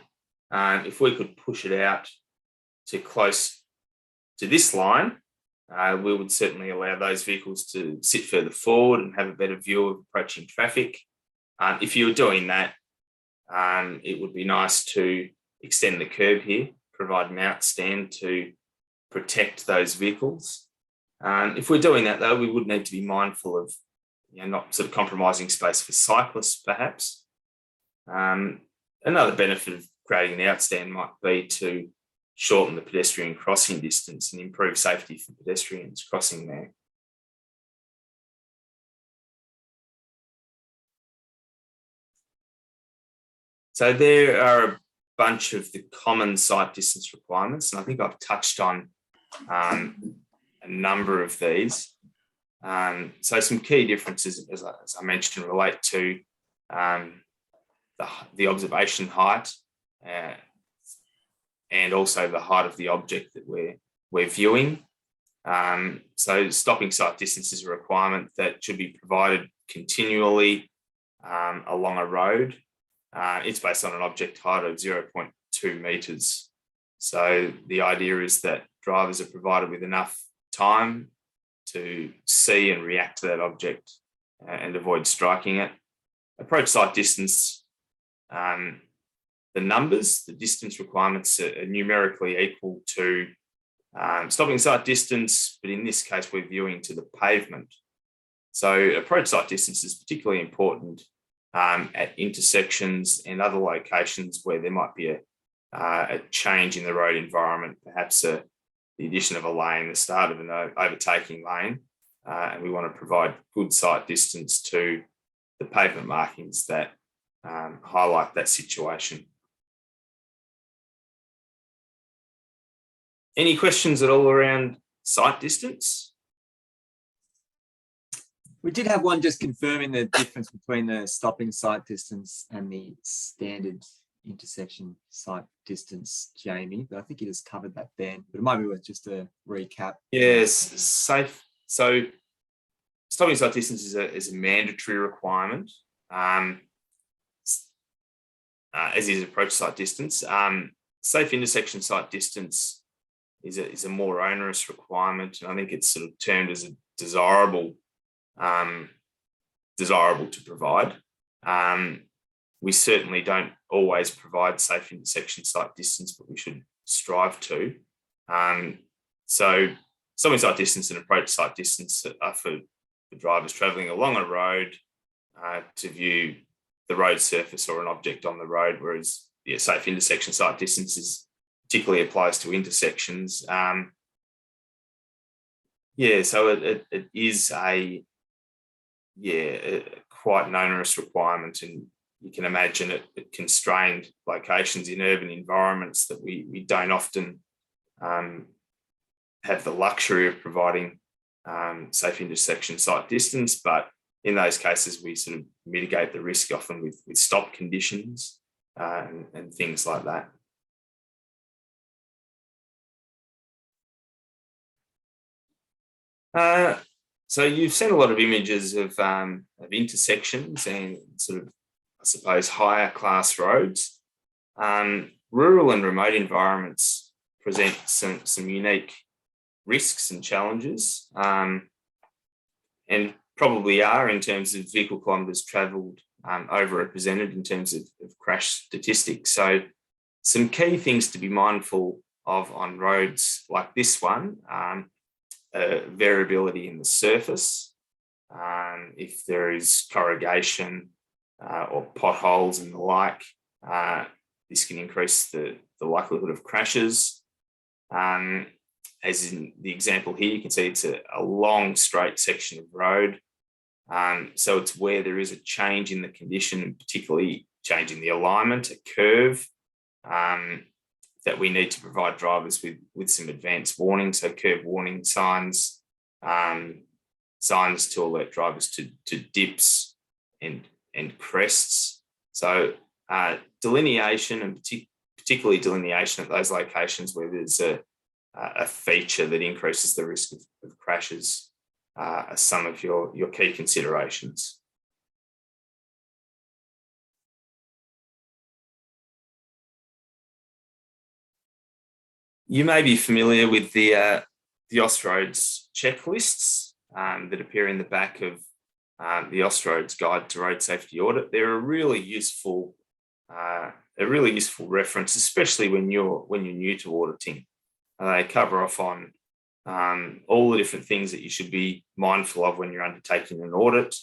If we could push it out to close to this line, we would certainly allow those vehicles to sit further forward and have a better view of approaching traffic. If you were doing that, it would be nice to extend the curb here, provide an outstand to protect those vehicles. If we're doing that, though, we would need to be mindful of not sort of compromising space for cyclists, perhaps. Another benefit of creating an outstand might be to shorten the pedestrian crossing distance and improve safety for pedestrians crossing there. So there are bunch of the common sight distance requirements, and I think I've touched on a number of these. So some key differences, as I mentioned, relate to the observation height and also the height of the object that we're viewing. So stopping sight distance is a requirement that should be provided continually along a road. It's based on an object height of 0.2 metres. So the idea is that drivers are provided with enough time to see and react to that object and avoid striking it. Approach sight distance, the distance requirements are numerically equal to stopping sight distance, but in this case, we're viewing to the pavement. So approach sight distance is particularly important at intersections and other locations where there might be a change in the road environment, perhaps the addition of a lane, the start of an overtaking lane, and we want to provide good sight distance to the pavement markings that highlight that situation. Any questions at all around sight distance? We did have one just confirming the difference between the stopping sight distance and the standard intersection sight distance, Jamie, but I think you just covered that then, but it might be worth just a recap. Yes, safe. So stopping sight distance is a mandatory requirement, as is approach sight distance. Safe intersection sight distance is a more onerous requirement, and I think it's sort of termed as a desirable to provide. We certainly don't always provide safe intersection sight distance, but we should strive to. So stopping sight distance and approach sight distance are for drivers travelling along a road to view the road surface or an object on the road, whereas safe intersection sight distance particularly applies to intersections. So it is a quite an onerous requirement, and you can imagine it at constrained locations in urban environments that we don't often have the luxury of providing safe intersection sight distance, but in those cases we sort of mitigate the risk often with stop conditions and things like that. So you've seen a lot of images of intersections and sort of, I suppose, higher class roads. Rural and remote environments present some unique risks and challenges, and probably are in terms of vehicle kilometres travelled overrepresented in terms of crash statistics. So some key things to be mindful of on roads like this one, variability in the surface. If there is corrugation or potholes and the like, this can increase the likelihood of crashes. As in the example here, you can see it's a long straight section of road. So it's where there is a change in the condition, and particularly change in the alignment, a curve, that we need to provide drivers with some advanced warning. So curve warning signs, signs to alert drivers to dips and crests. So delineation, and particularly delineation at those locations where there's a feature that increases the risk of crashes, are some of your key considerations. You may be familiar with the Austroads checklists that appear in the back of the Austroads Guide to Road Safety Audit. They're a really useful reference, especially when you're new to auditing. They cover off on all the different things that you should be mindful of when you're undertaking an audit.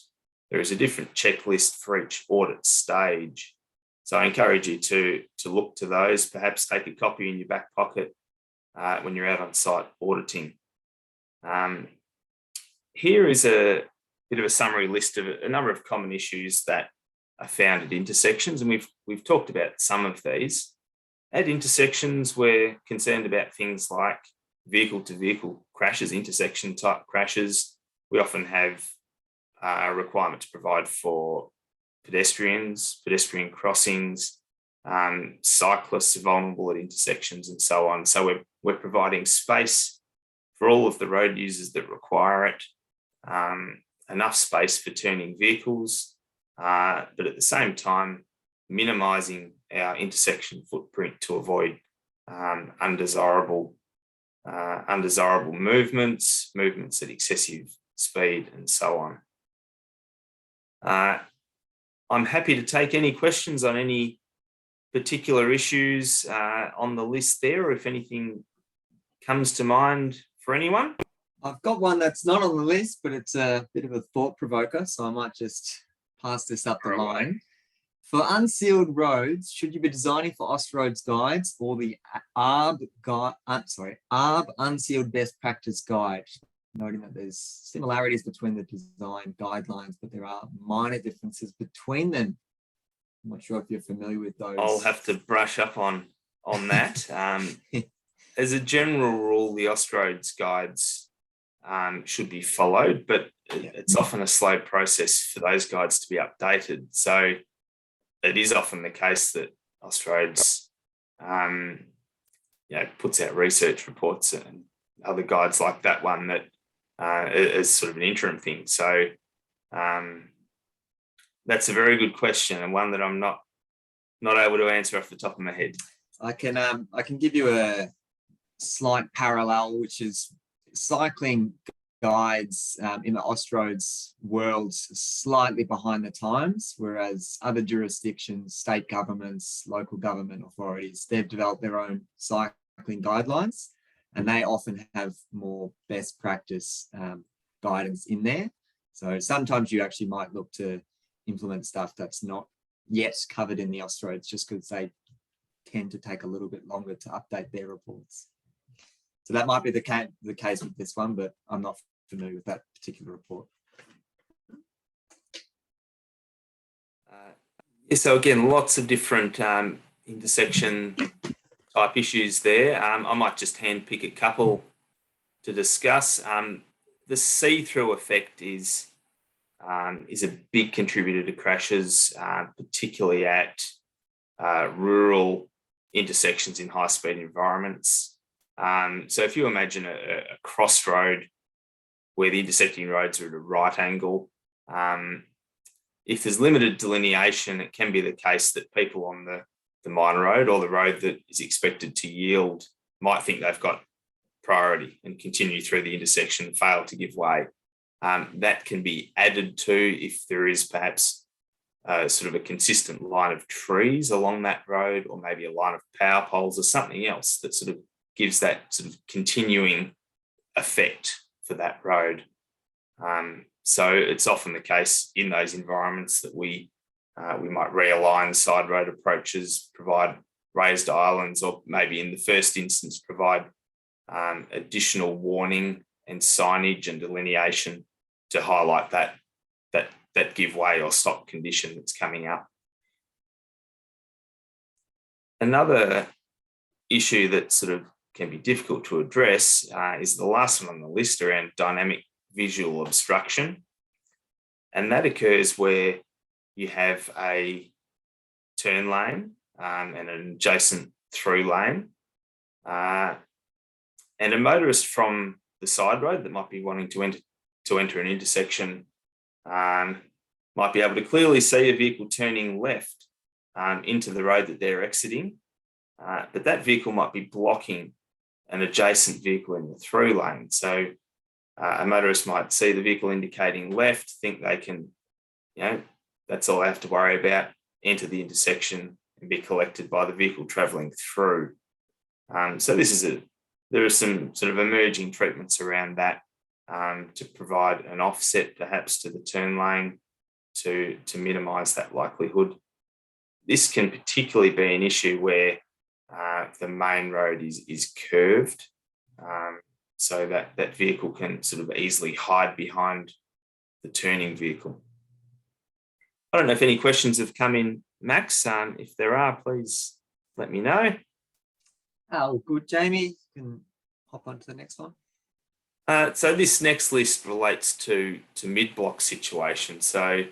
There is a different checklist for each audit stage. So I encourage you to look to those, perhaps take a copy in your back pocket when you're out on site auditing. Here is a bit of a summary list of a number of common issues that are found at intersections, and we've talked about some of these. At intersections, we're concerned about things like vehicle-to-vehicle crashes, intersection-type crashes. We often have a requirement to provide for pedestrians, pedestrian crossings, cyclists are vulnerable at intersections, and so on. So we're providing space for all of the road users that require it, enough space for turning vehicles, but at the same time, minimising our intersection footprint to avoid undesirable movements at excessive speed, and so on. I'm happy to take any questions on any particular issues on the list there, or if anything comes to mind for anyone. I've got one that's not on the list, but it's a bit of a thought provoker, so I might just pass this up the line. For unsealed roads, should you be designing for Austroads guides or the ARB Unsealed Best Practice Guide? Noting that there's similarities between the design guidelines, but there are minor differences between them. I'm not sure if you're familiar with those. I'll have to brush up on that. As a general rule, the Austroads guides should be followed, but it's often a slow process for those guides to be updated. So it is often the case that Austroads puts out research reports and other guides like that one that is sort of an interim thing. So that's a very good question, and one that I'm not able to answer off the top of my head. I can give you a slight parallel, which is cycling guides in the Austroads world slightly behind the times, whereas other jurisdictions, state governments, local government authorities, they've developed their own cycling guidelines, and they often have more best practice guidance in there. So sometimes you actually might look to implement stuff that's not yet covered in the Austroads, just because they tend to take a little bit longer to update their reports. So that might be the case with this one, but I'm not familiar with that particular report. So again, lots of different intersection type issues there. I might just handpick a couple to discuss. The see-through effect is a big contributor to crashes, particularly at rural intersections in high-speed environments. So if you imagine a crossroad where the intersecting roads are at a right angle, if there's limited delineation, it can be the case that people on the minor road or the road that is expected to yield might think they've got priority and continue through the intersection and fail to give way. That can be added to if there is perhaps sort of a consistent line of trees along that road, or maybe a line of power poles or something else that sort of gives that sort of continuing effect for that road. So it's often the case in those environments that we might realign side road approaches, provide raised islands, or maybe in the first instance provide additional warning and signage and delineation to highlight that give way or stop condition that's coming up. Another issue that sort of can be difficult to address is the last one on the list, around dynamic visual obstruction. And that occurs where you have a turn lane and an adjacent through lane, and a motorist from the side road that might be wanting to enter an intersection might be able to clearly see a vehicle turning left into the road that they're exiting, but that vehicle might be blocking an adjacent vehicle in the through lane. So a motorist might see the vehicle indicating left, think they can, that's all they have to worry about, enter the intersection and be collected by the vehicle travelling through. So there are some sort of emerging treatments around that to provide an offset perhaps to the turn lane to minimise that likelihood. This can particularly be an issue where the main road is curved, so that vehicle can sort of easily hide behind the turning vehicle. I don't know if any questions have come in, Max. If there are, please let me know. Oh, good, Jamie. You can hop on to the next one. So this next list relates to mid-block situations. So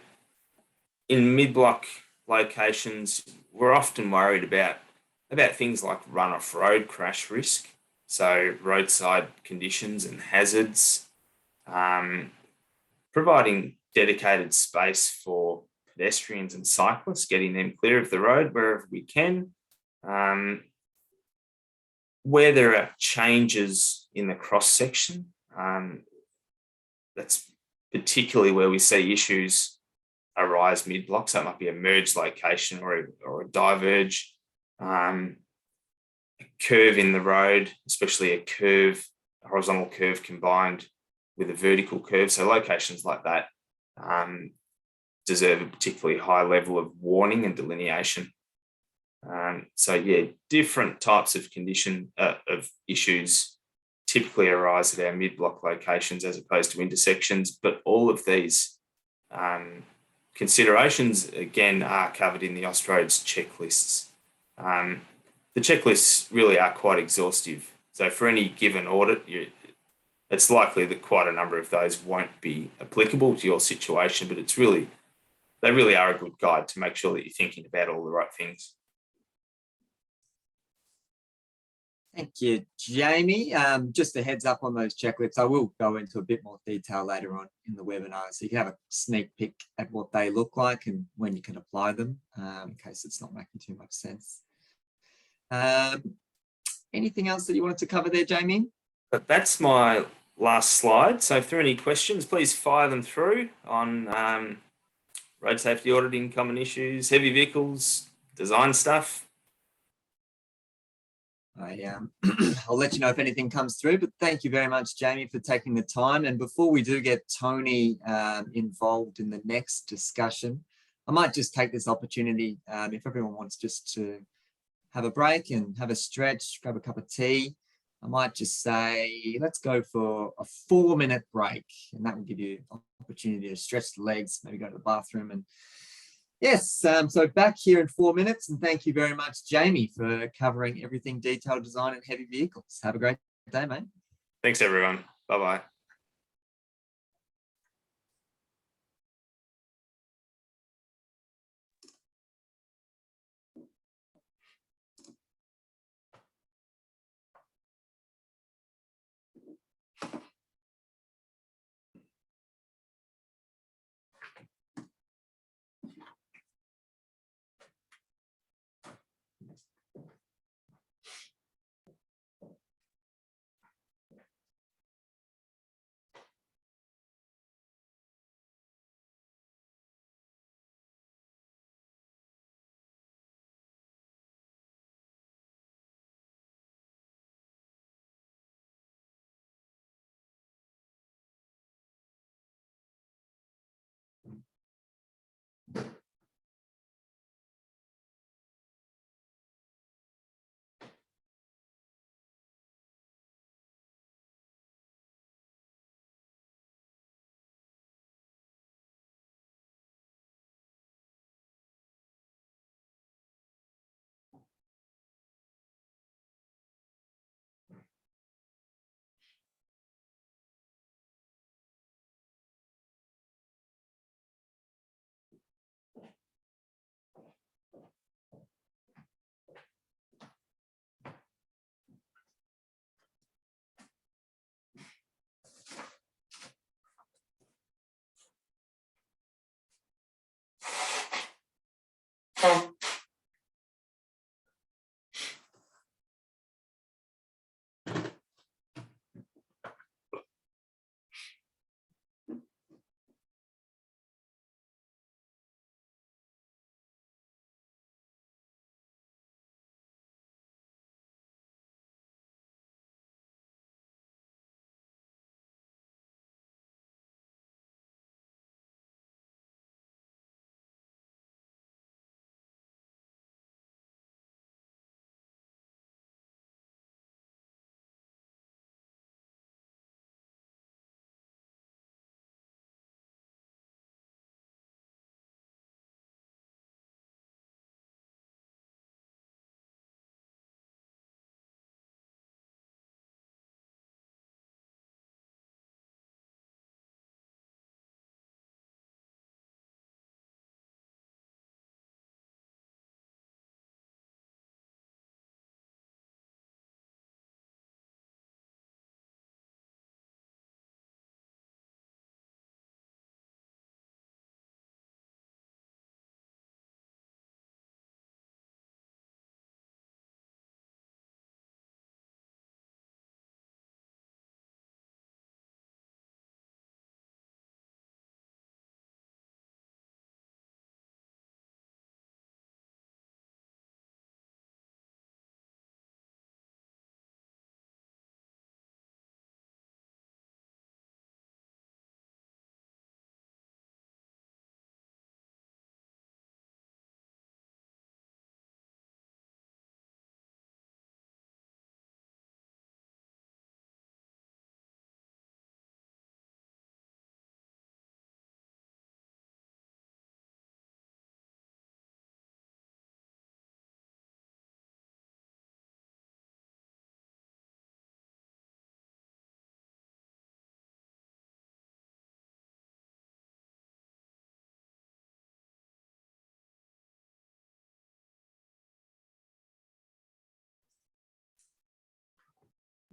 in mid-block locations, we're often worried about things like run-off road crash risk, so roadside conditions and hazards, um, providing dedicated space for pedestrians and cyclists, getting them clear of the road wherever we can. Where there are changes in the cross section, that's particularly where we see issues arise mid-block. So it might be a merge location or a diverge, a curve in the road, especially a horizontal curve combined with a vertical curve. So locations like that deserve a particularly high level of warning and delineation. So yeah, different types of of issues typically arise at our mid-block locations as opposed to intersections, but all of these considerations, again, are covered in the Austroads checklists. The checklists really are quite exhaustive. So for any given audit, it's likely that quite a number of those won't be applicable to your situation, but they really are a good guide to make sure that you're thinking about all the right things. Thank you, Jamie. Just a heads up on those checklists. I will go into a bit more detail later on in the webinar, so you can have a sneak peek at what they look like and when you can apply them, in case it's not making too much sense. Anything else that you wanted to cover there, Jamie? But that's my last slide. So if there are any questions, please fire them through on road safety auditing, common issues, heavy vehicles, design stuff. I'll let you know if anything comes through, but thank you very much, Jamie, for taking the time. And before we do get Tony involved in the next discussion, I might just take this opportunity, if everyone wants just to have a break and have a stretch, grab a cup of tea, I might just say, let's go for a 4-minute break. And that will give you an opportunity to stretch the legs, maybe go to the bathroom. And yes, so back here in 4 minutes. And thank you very much, Jamie, for covering everything detailed design and heavy vehicles. Have a great day, mate. Thanks, everyone. Bye-bye.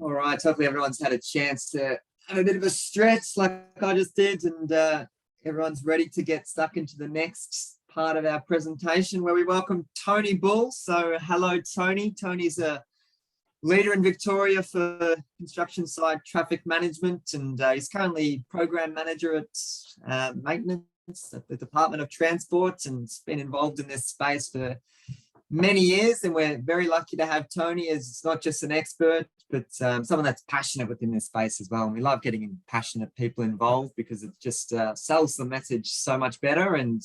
All right, hopefully everyone's had a chance to have a bit of a stretch like I just did, and everyone's ready to get stuck into the next part of our presentation where we welcome Tony Bull. So hello, Tony. Tony's a leader in Victoria for construction site traffic management, and he's currently program manager at maintenance at the Department of Transport, and has been involved in this space for many years. And we're very lucky to have Tony as not just an expert, but someone that's passionate within this space as well. And we love getting passionate people involved because it just sells the message so much better. And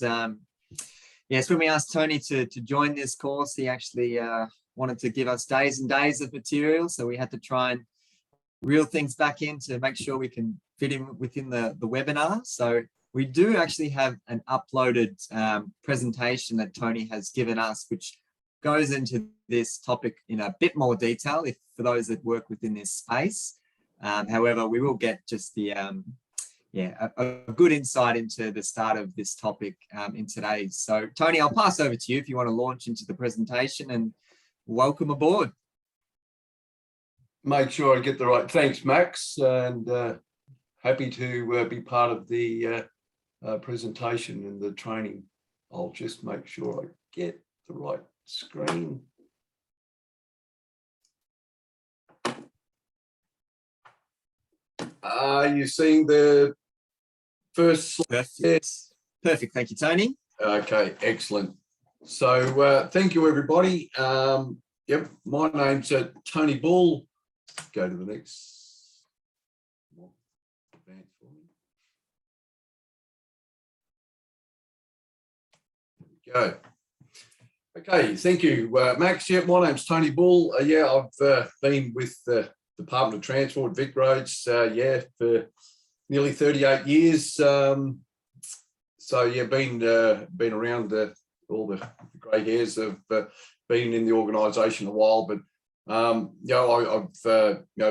yes, when we asked Tony to join this course, he actually wanted to give us days and days of material. So we had to try and reel things back in to make sure we can fit in within the webinar. So we do actually have an uploaded presentation that Tony has given us, which goes into this topic in a bit more detail for those that work within this space. However, we will get just the a good insight into the start of this topic in today's. So Tony, I'll pass over to you if you want to launch into the presentation, and welcome aboard. Make sure I get the right. Thanks, Max, and happy to be part of the presentation and the training. I'll just make sure I get the right screen. Are you seeing the first slide? Perfect. Perfect. Thank you, Tony. Okay, excellent. So thank you, everybody. Yep, my name's Tony Bull. Go to the next. Advance for me. There we go. Okay, thank you, Max. Yeah, my name's Tony Bull. Yeah, I've been with the Department of Transport, Vic Roads, for nearly 38 years. So yeah, been around all the grey hairs. Have been in the organisation a while, but I've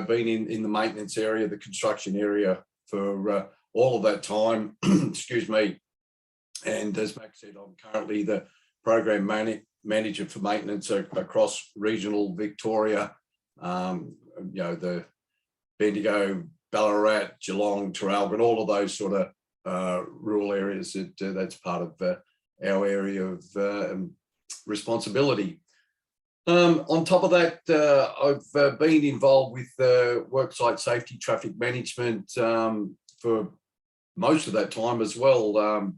been in the maintenance area, the construction area for all of that time. Excuse me. And as Max said, I'm currently the program manager for maintenance across regional Victoria. The Bendigo, Ballarat, Geelong, Traralgon, all of those sort of rural areas. That's part of our area of responsibility. On top of that, I've been involved with worksite safety, traffic management for most of that time as well.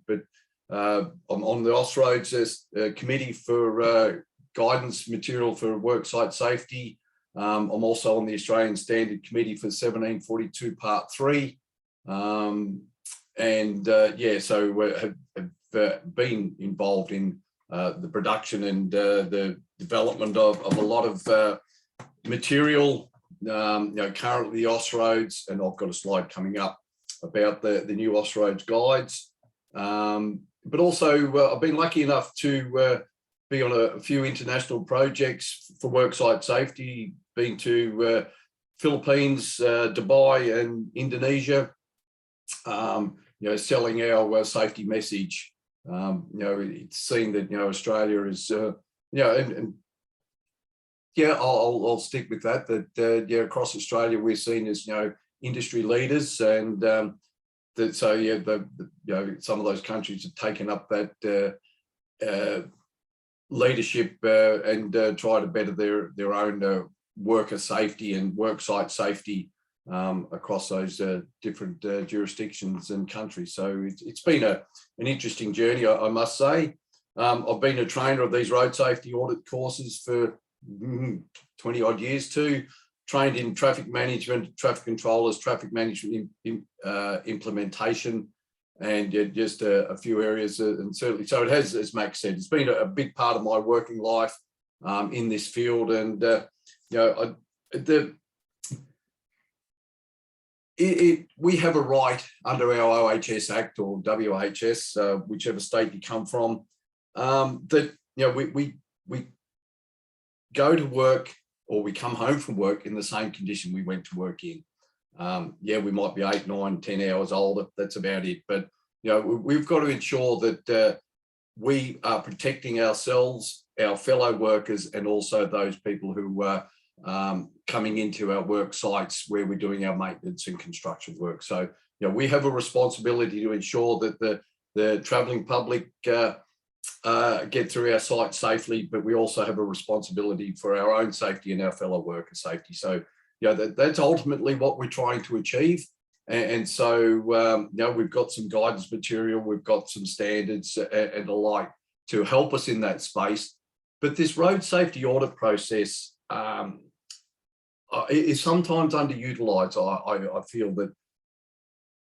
But I'm on the Austroads committee for guidance material for worksite safety. I'm also on the Australian Standard Committee for 1742 Part 3. So have been involved in the production and the development of a lot of material. Currently the Austroads, and I've got a slide coming up about the new Austroads guides. But also I've been lucky enough to be on a few international projects for worksite safety, been to Philippines, Dubai and Indonesia, selling our safety message. It's seen that, Australia is, I'll stick with that, across Australia, we're seen as, industry leaders, and some of those countries have taken up that leadership and try to better their own worker safety and worksite safety across those different jurisdictions and countries. So it's been an interesting journey, I must say. I've been a trainer of these road safety audit courses for 20 odd years too. Trained in traffic management, traffic controllers, traffic management implementation, and just a few areas. And certainly, so it has, as Max said, it's been a big part of my working life in this field. And we have a right under our OHS Act or WHS, whichever state you come from, that we go to work or we come home from work in the same condition we went to work in. We might be 8, 9, 10 hours older. That's about it. But we've got to ensure that we are protecting ourselves, our fellow workers, and also those people who coming into our work sites where we're doing our maintenance and construction work. So, we have a responsibility to ensure that the travelling public get through our site safely, but we also have a responsibility for our own safety and our fellow worker safety. So, that's ultimately what we're trying to achieve. And so, we've got some guidance material, we've got some standards and the like to help us in that space. But this road safety audit process is sometimes underutilised. I feel that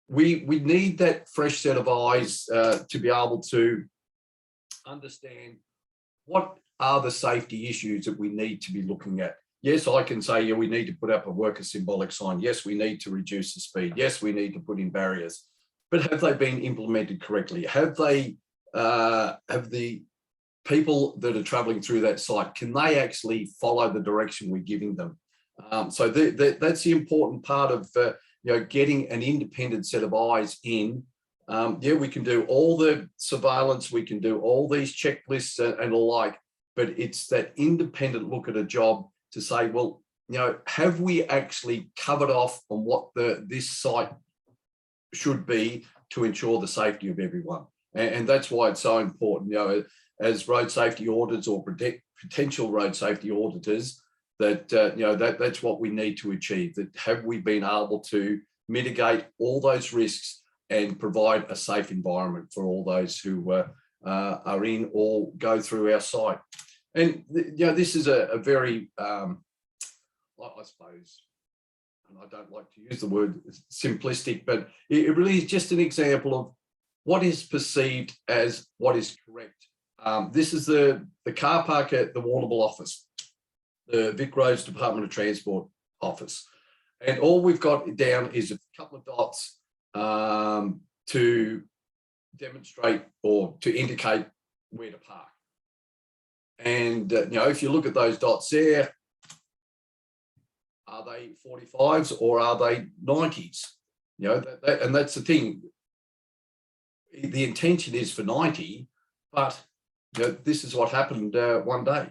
we need that fresh set of eyes to be able to understand what are the safety issues that we need to be looking at. Yes, I can say, yeah, we need to put up a worker symbolic sign. Yes, we need to reduce the speed. Yes, we need to put in barriers. But have they been implemented correctly? Have they, have the people that are travelling through that site, can they actually follow the direction we're giving them? So that's the important part of, getting an independent set of eyes in. Yeah, we can do all the surveillance, we can do all these checklists and the like, but it's that independent look at a job to say, well, have we actually covered off on what this site should be to ensure the safety of everyone? And that's why it's so important, as road safety auditors or potential road safety auditors, that, that's what we need to achieve, that have we been able to mitigate all those risks and provide a safe environment for all those who are in or go through our site. And this is a very, I suppose, and I don't like to use the word simplistic, but it really is just an example of what is perceived as what is correct. This is the car park at the Warrnambool office, the Vic Roads Department of Transport office. And all we've got down is a couple of dots to demonstrate or to indicate where to park. And, if you look at those dots there, are they 45s or are they 90s? And that's the thing. The intention is for 90, but this is what happened one day.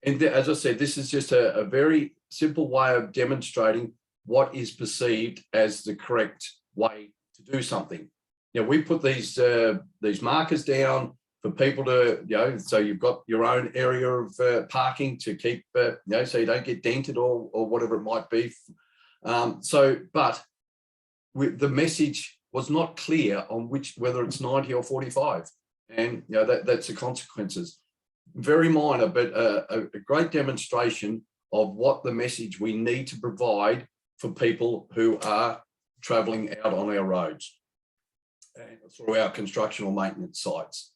And as I said, this is just a very simple way of demonstrating what is perceived as the correct way to do something. We put these markers down for people to, so you've got your own area of parking to keep, so you don't get dented or whatever it might be. But the message was not clear on whether it's 90 or 45. And, that's the consequences. Very minor, but a great demonstration of what the message we need to provide for people who are travelling out on our roads and through our construction or maintenance sites.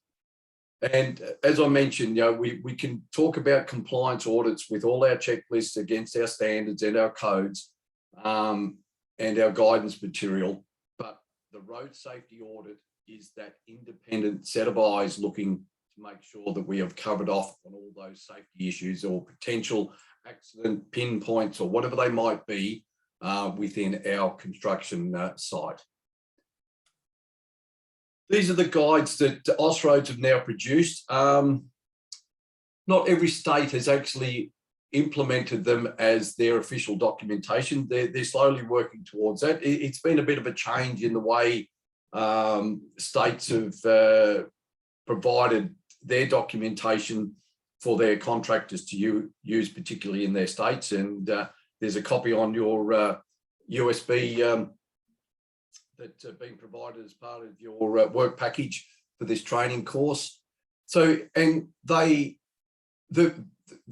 And as I mentioned, we can talk about compliance audits with all our checklists against our standards and our codes and our guidance material, but the road safety audit is that independent set of eyes looking to make sure that we have covered off on all those safety issues or potential accident pinpoints or whatever they might be within our construction site. These are the guides that Austroads have now produced. Not every state has actually implemented them as their official documentation. They're slowly working towards that. It's been a bit of a change in the way states have provided their documentation for their contractors to use, particularly in their states. And there's a copy on your USB that's been provided as part of your work package for this training course. So, and the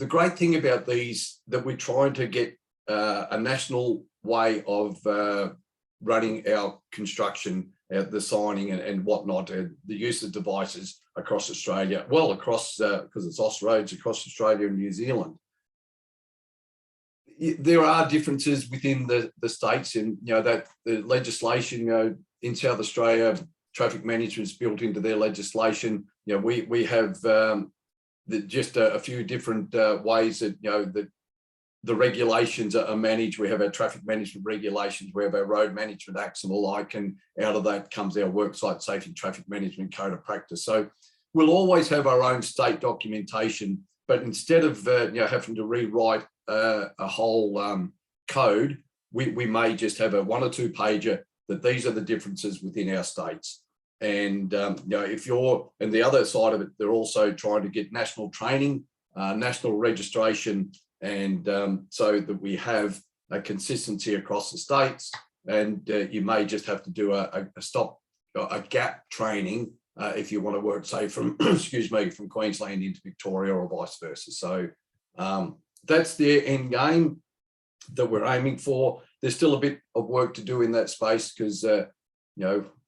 great thing about these, that we're trying to get a national way of running our construction, the signing and whatnot, the use of devices across Australia, well, across, because it's Austroads, across Australia and New Zealand. There are differences within the states, and that the legislation, in South Australia, traffic management is built into their legislation. We have just a few different ways that that the regulations are managed. We have our traffic management regulations, we have our road management acts and the like, and out of that comes our worksite safety traffic management code of practice. So we'll always have our own state documentation, but instead of having to rewrite a whole code, we may just have a 1 or 2 pager that these are the differences within our states. And if you're, and the other side of it, they're also trying to get national training, national registration, and so that we have a consistency across the states. And you may just have to do a gap training if you want to work, say, from excuse me, from Queensland into Victoria or vice versa. So that's the end game that we're aiming for. There's still a bit of work to do in that space because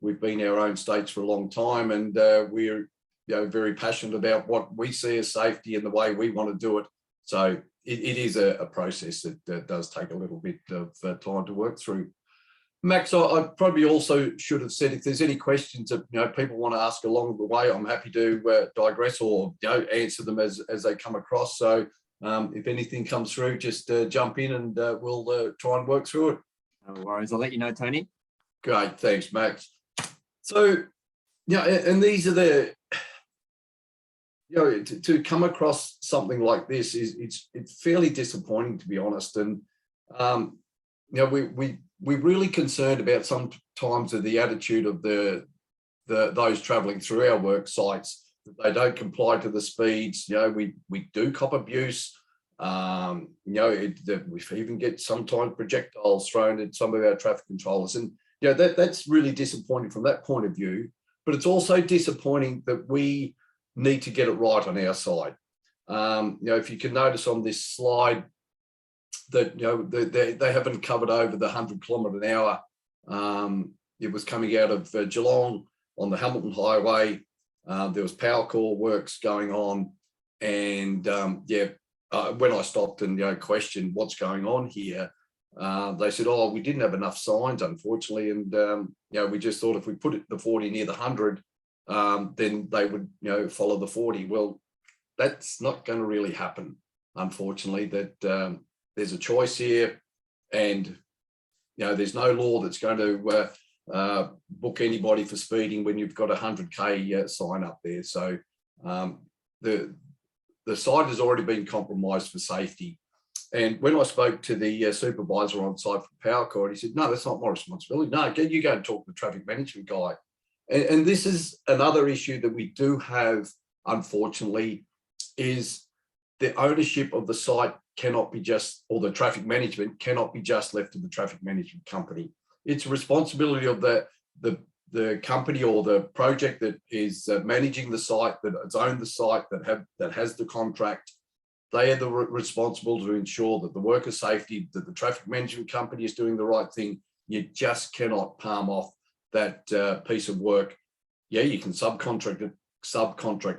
we've been our own states for a long time, and we're very passionate about what we see as safety and the way we want to do it. So it is a process that does take a little bit of time to work through. Max, I probably also should have said, if there's any questions that people want to ask along the way, I'm happy to digress or answer them as they come across. So if anything comes through, just jump in and we'll try and work through it. No worries. I'll let you know, Tony. Great, thanks, Max. So, and these are the, to come across something like this it's fairly disappointing, to be honest. And we're really concerned about sometimes of the attitude of those travelling through our work sites, that they don't comply to the speeds. We do cop abuse. We even get sometimes projectiles thrown at some of our traffic controllers, and that's really disappointing from that point of view. But it's also disappointing that we need to get it right on our side. If you can notice on this slide that they haven't covered over the 100 km/h. It was coming out of Geelong on the Hamilton Highway. There was power core works going on, and when I stopped and questioned what's going on here, they said, "Oh, we didn't have enough signs, unfortunately," and we just thought if we put the 40 near the 100, then they would follow the 40. Well, that's not going to really happen, unfortunately. That there's a choice here, and there's no law that's going to book anybody for speeding when you've got a 100k sign up there. So the site has already been compromised for safety. And when I spoke to the supervisor on site for PowerCore, he said, "No, that's not my responsibility. No, you go and talk to the traffic management guy." And this is another issue that we do have, unfortunately, is the ownership of the site cannot be just, or the traffic management cannot be just left to the traffic management company. It's a responsibility of the company or the project that is managing the site, that has owned the site, that has the contract. They are responsible to ensure that the worker safety, that the traffic management company is doing the right thing. You just cannot palm off that piece of work. Yeah, you can subcontract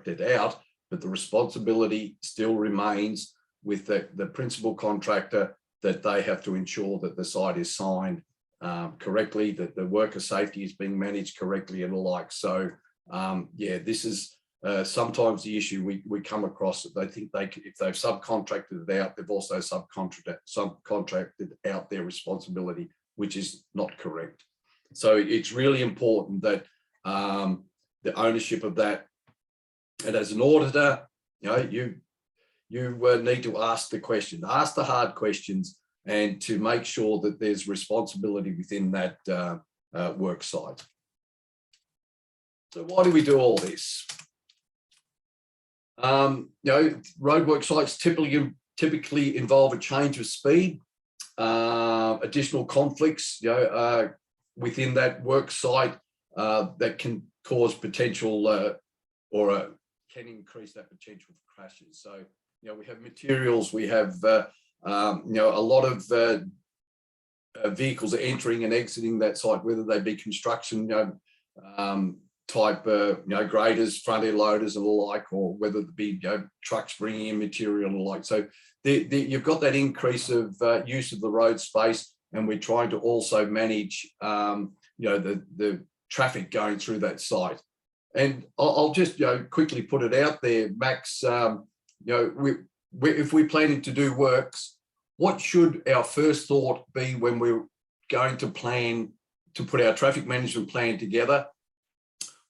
it out, but the responsibility still remains with the principal contractor, that they have to ensure that the site is signed correctly, that the worker safety is being managed correctly and the like. So this is sometimes the issue we come across, that they think if they've subcontracted it out, they've also subcontracted out their responsibility, which is not correct. So it's really important that the ownership of that, and as an auditor, you need to ask the hard questions, and to make sure that there's responsibility within that work site. So why do we do all this? Roadwork sites typically involve a change of speed, additional conflicts, within that work site that can cause potential can increase that potential for crashes. So, we have materials, we have, a lot of vehicles are entering and exiting that site, whether they be construction type, graders, front end loaders and the like, or whether it be trucks bringing in material and the like. So you've got that increase of use of the road space, and we're trying to also manage, the traffic going through that site. And I'll just quickly put it out there, Max. If we're planning to do works, what should our first thought be when we're going to plan to put our traffic management plan together?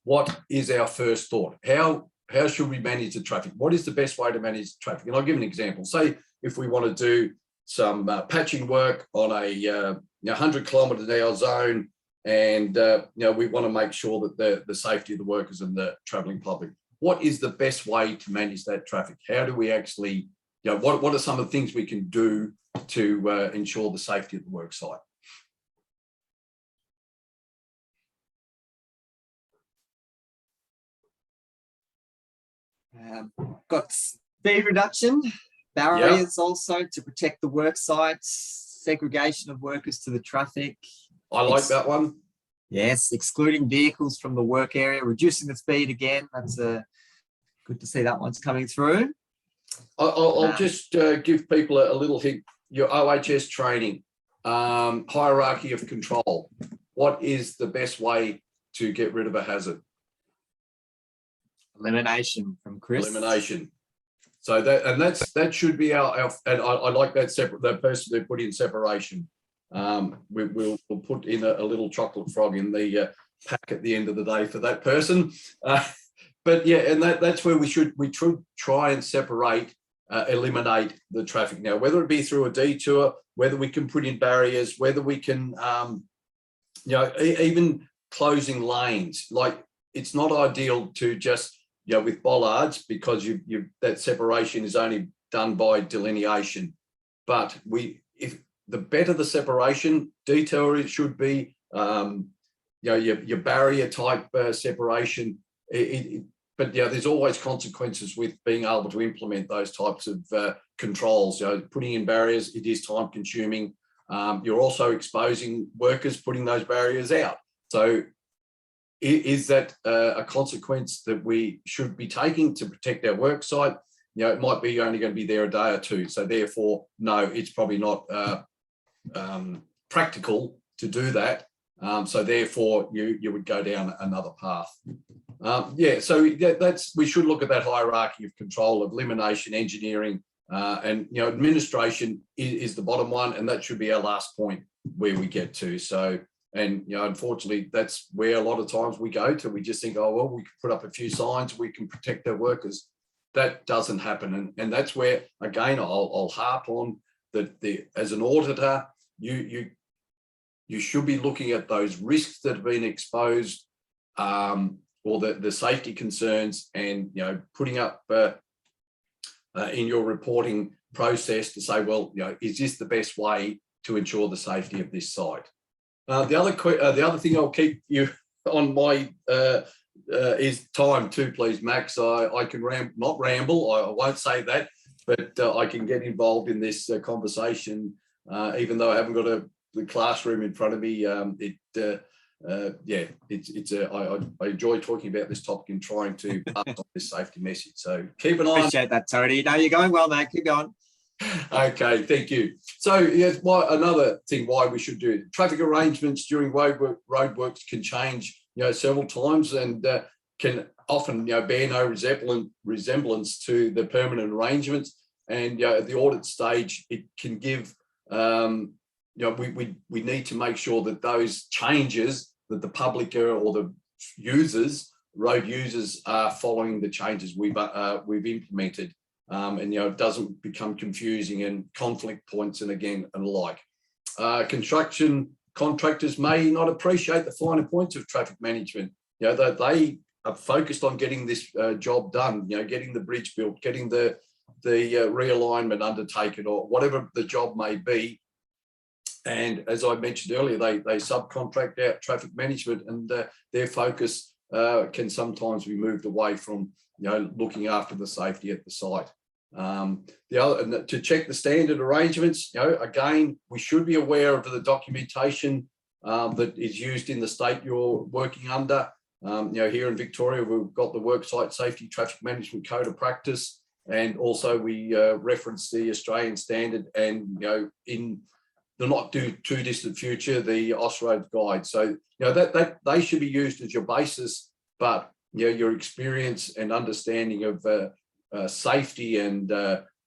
What is our first thought? How should we manage the traffic? What is the best way to manage traffic? And I'll give an example. Say if we want to do some patching work on a 100 km/h zone, and we want to make sure that the safety of the workers and the travelling public. What is the best way to manage that traffic? How do we actually, what are some of the things we can do to ensure the safety of the work site? Got speed reduction, barriers also to protect the work sites, segregation of workers to the traffic. I like that one. Yes, excluding vehicles from the work area, reducing the speed again. That's good to see that one's coming through. I'll just give people a little hint. Your OHS training, hierarchy of control. What is the best way to get rid of a hazard? Elimination from Chris. Elimination. So that should be our and I like that separate. That person they put in separation. We'll put in a little chocolate frog in the pack at the end of the day for that person. But yeah, and that's where we should try and separate, eliminate the traffic. Now, whether it be through a detour, whether we can put in barriers, whether we can, even closing lanes. Like, it's not ideal to just, with bollards, because that separation is only done by delineation. But if the better the separation, detour it should be, your barrier type separation. But there's always consequences with being able to implement those types of controls. Putting in barriers, it is time consuming. You're also exposing workers putting those barriers out. So is that a consequence that we should be taking to protect our work site? It might be only going to be there a day or two. So therefore, no, it's probably not practical to do that. So therefore, you would go down another path. So we should look at that hierarchy of control, of elimination, engineering, and administration is the bottom one, and that should be our last point where we get to. So, and unfortunately, that's where a lot of times we go to. We just think, oh well, we can put up a few signs, we can protect our workers. That doesn't happen, and that's where again I'll harp on that. As an auditor, you should be looking at those risks that have been exposed, or the safety concerns, and putting up in your reporting process to say, well, is this the best way to ensure the safety of this site? The other thing I'll keep you on my is time too, please, Max. I can not ramble. I won't say that, but I can get involved in this conversation, even though I haven't got the classroom in front of me. I enjoy talking about this topic and trying to pass on this safety message. So keep an eye. Appreciate that, Tony. No, you're going well, mate. Keep going. Okay, thank you. So yes, another thing why we should do traffic arrangements during roadworks can change, several times, and can often, bear no resemblance to the permanent arrangements. And at the audit stage, it can give. We need to make sure that those changes that the public or the road users are following the changes we've implemented, and it doesn't become confusing and conflict points and alike. Construction contractors may not appreciate the finer points of traffic management. That they are focused on getting this job done. Getting the bridge built, getting the realignment undertaken, or whatever the job may be. And as I mentioned earlier, they subcontract out traffic management, and their focus can sometimes be moved away from looking after the safety at the site. To check the standard arrangements, again, we should be aware of the documentation that is used in the state you're working under. Here in Victoria, we've got the Worksite Safety Traffic Management Code of Practice, and also we reference the Australian standard, and in the not too distant future, the Austroad guide. So that they should be used as your basis, but your experience and understanding of safety and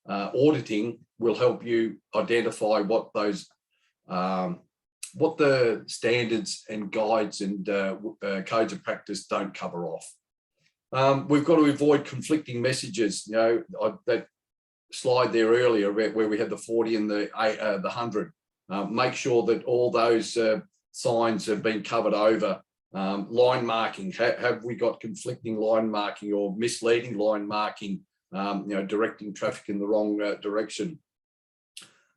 auditing will help you identify what those what the standards and guides and codes of practice don't cover off. We've got to avoid conflicting messages. That slide there earlier where we had the 40 and the 100. Make sure that all those signs have been covered over. Line marking, have we got conflicting line marking or misleading line marking, directing traffic in the wrong direction?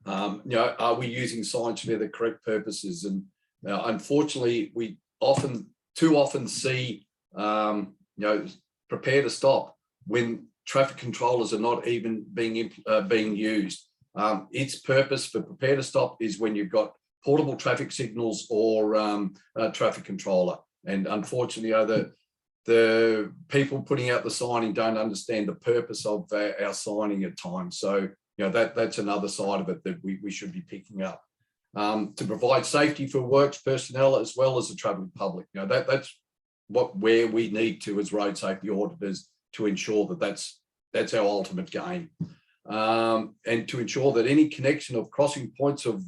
Are we using signs for the correct purposes? And unfortunately, we too often see, prepare to stop when traffic controllers are not even being used. Its purpose for prepare to stop is when you've got portable traffic signals or a traffic controller. And unfortunately, the people putting out the signing don't understand the purpose of our signing at times. So, that's another side of it that we should be picking up. To provide safety for works personnel as well as the travelling public. That's where we need to, as road safety auditors, to ensure that that's our ultimate game. And to ensure that any connection of crossing points of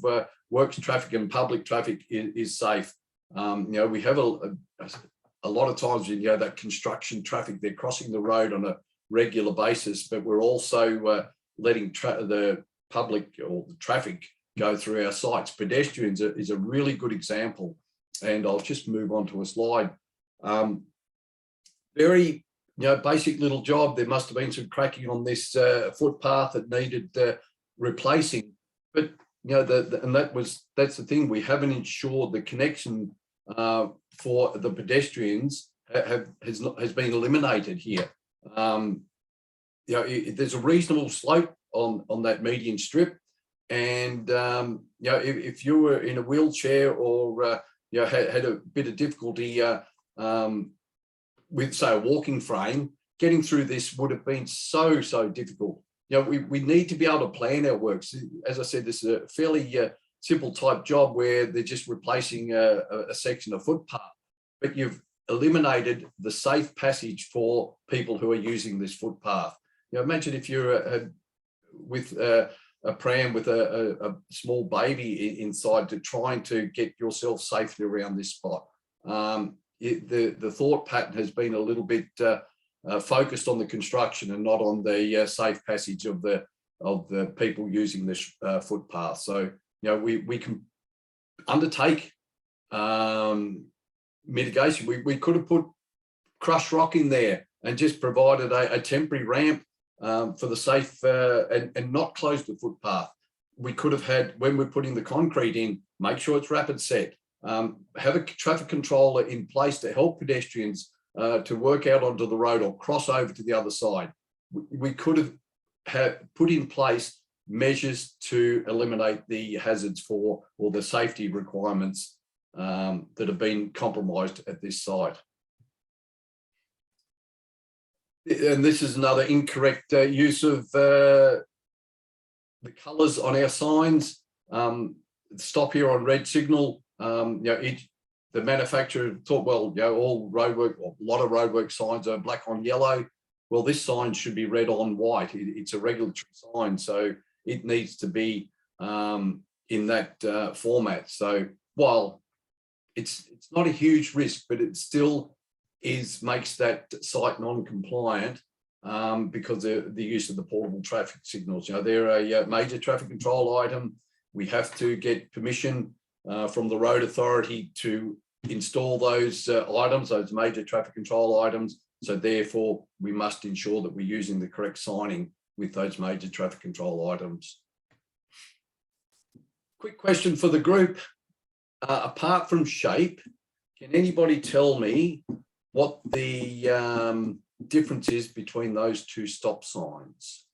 works traffic and public traffic is safe. We have a lot of times, that construction traffic, they're crossing the road on a regular basis, but we're also letting the public or the traffic go through our sites. Pedestrians is a really good example. And I'll just move on to a slide. Very basic little job. There must have been some cracking on this footpath that needed replacing. But that's the thing. We haven't ensured the connection for the pedestrians has been eliminated here. There's a reasonable slope on that median strip, and if you were in a wheelchair or had a bit of difficulty with, say, a walking frame, getting through this would have been so difficult. We need to be able to plan our works. As I said, this is a fairly simple type job where they're just replacing a section of footpath, but you've eliminated the safe passage for people who are using this footpath. Imagine if you're with a pram with a small baby inside trying to get yourself safely around this spot. The thought pattern has been a little bit focused on the construction and not on the safe passage of the people using this footpath. So we can undertake mitigation. We could have put crushed rock in there and just provided a temporary ramp for the safe and not close the footpath. We could have had, when we're putting the concrete in, make sure it's rapid set. Have a traffic controller in place to help pedestrians to work out onto the road or cross over to the other side. We could have put in place measures to eliminate the hazards or the safety requirements that have been compromised at this site. And this is another incorrect use of the colours on our signs. Stop here on red signal. The manufacturer thought, well, all roadwork, or a lot of roadwork signs are black on yellow. Well, this sign should be red on white. It's a regulatory sign, so it needs to be in that format. So while it's not a huge risk, but it still makes that site non-compliant because of the use of the portable traffic signals. They're a major traffic control item. We have to get permission from the road authority to install those items, those major traffic control items. So therefore, we must ensure that we're using the correct signing with those major traffic control items. Quick question for the group. Apart from shape, can anybody tell me what the difference is between those two stop signs?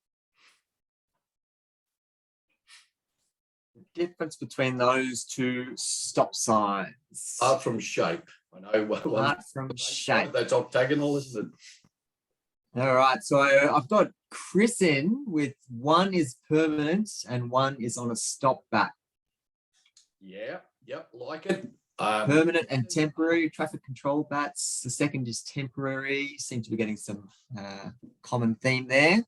The difference between those two stop signs. Apart from shape. I know. Apart from shape. That's octagonal, isn't it? All right. So I've got Chris in with one is permanent and one is on a stop back. Yeah. Yep. Like it. Permanent and temporary traffic control bats. The second is temporary. Seem to be getting some common theme there.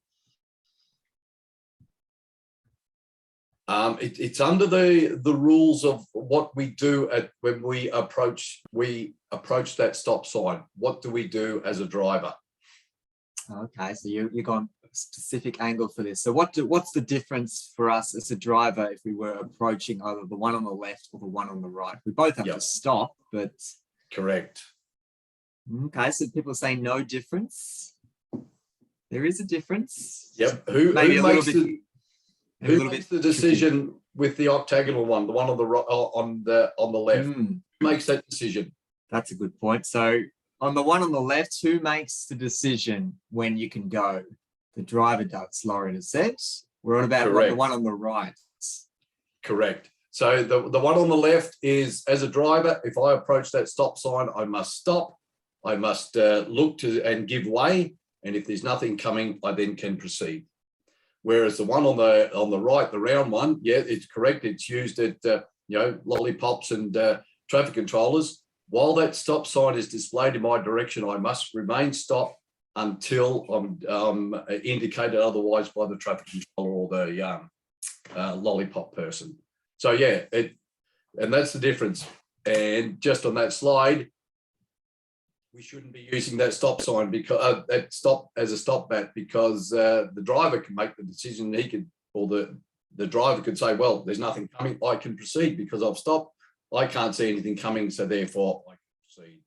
It's under the rules of what we do when we approach that stop sign. What do we do as a driver? Okay, so you're gone specific angle for this. So what's the difference for us as a driver if we were approaching either the one on the left or the one on the right? We both have to stop, but correct. Okay, so people are saying no difference. There is a difference. Yep. Who makes the decision tricky with the octagonal one, the one on the right, on the left? Who makes that decision? That's a good point. So on the one on the left, who makes the decision when you can go? The driver does, Lauren has said. We're on about the one on the right. Correct. So the one on the left is, as a driver, if I approach that stop sign, I must stop. I must look to and give way. And if there's nothing coming, I then can proceed. Whereas the one on the right, the round one, yeah, it's correct. It's used at lollipops and traffic controllers. While that stop sign is displayed in my direction, I must remain stopped until I'm indicated otherwise by the traffic controller or the lollipop person. So yeah, and that's the difference. And just on that slide, we shouldn't be using that stop sign because that stop as a stop bat, because the driver can make the decision. He could, or the driver could say, well, there's nothing coming, I can proceed because I've stopped. I can't see anything coming, so therefore I can proceed.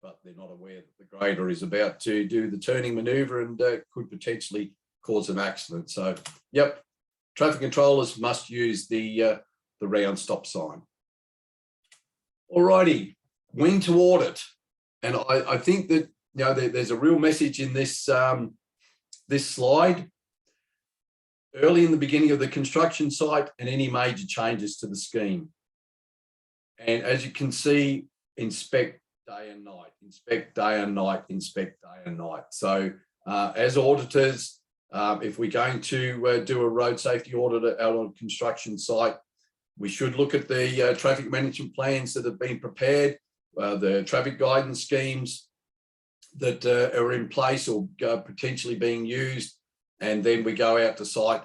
But they're not aware that the grader is about to do the turning maneuver and could potentially cause an accident. So, yep, traffic controllers must use the round stop sign. Alrighty, when to audit. And I think that there's a real message in this this slide. Early in the beginning of the construction site and any major changes to the scheme. And as you can see, inspect day and night, inspect day and night, inspect day and night. So as auditors, if we're going to do a road safety audit out on a construction site, we should look at the traffic management plans that have been prepared, the traffic guidance schemes that are in place or potentially being used, and then we go out to site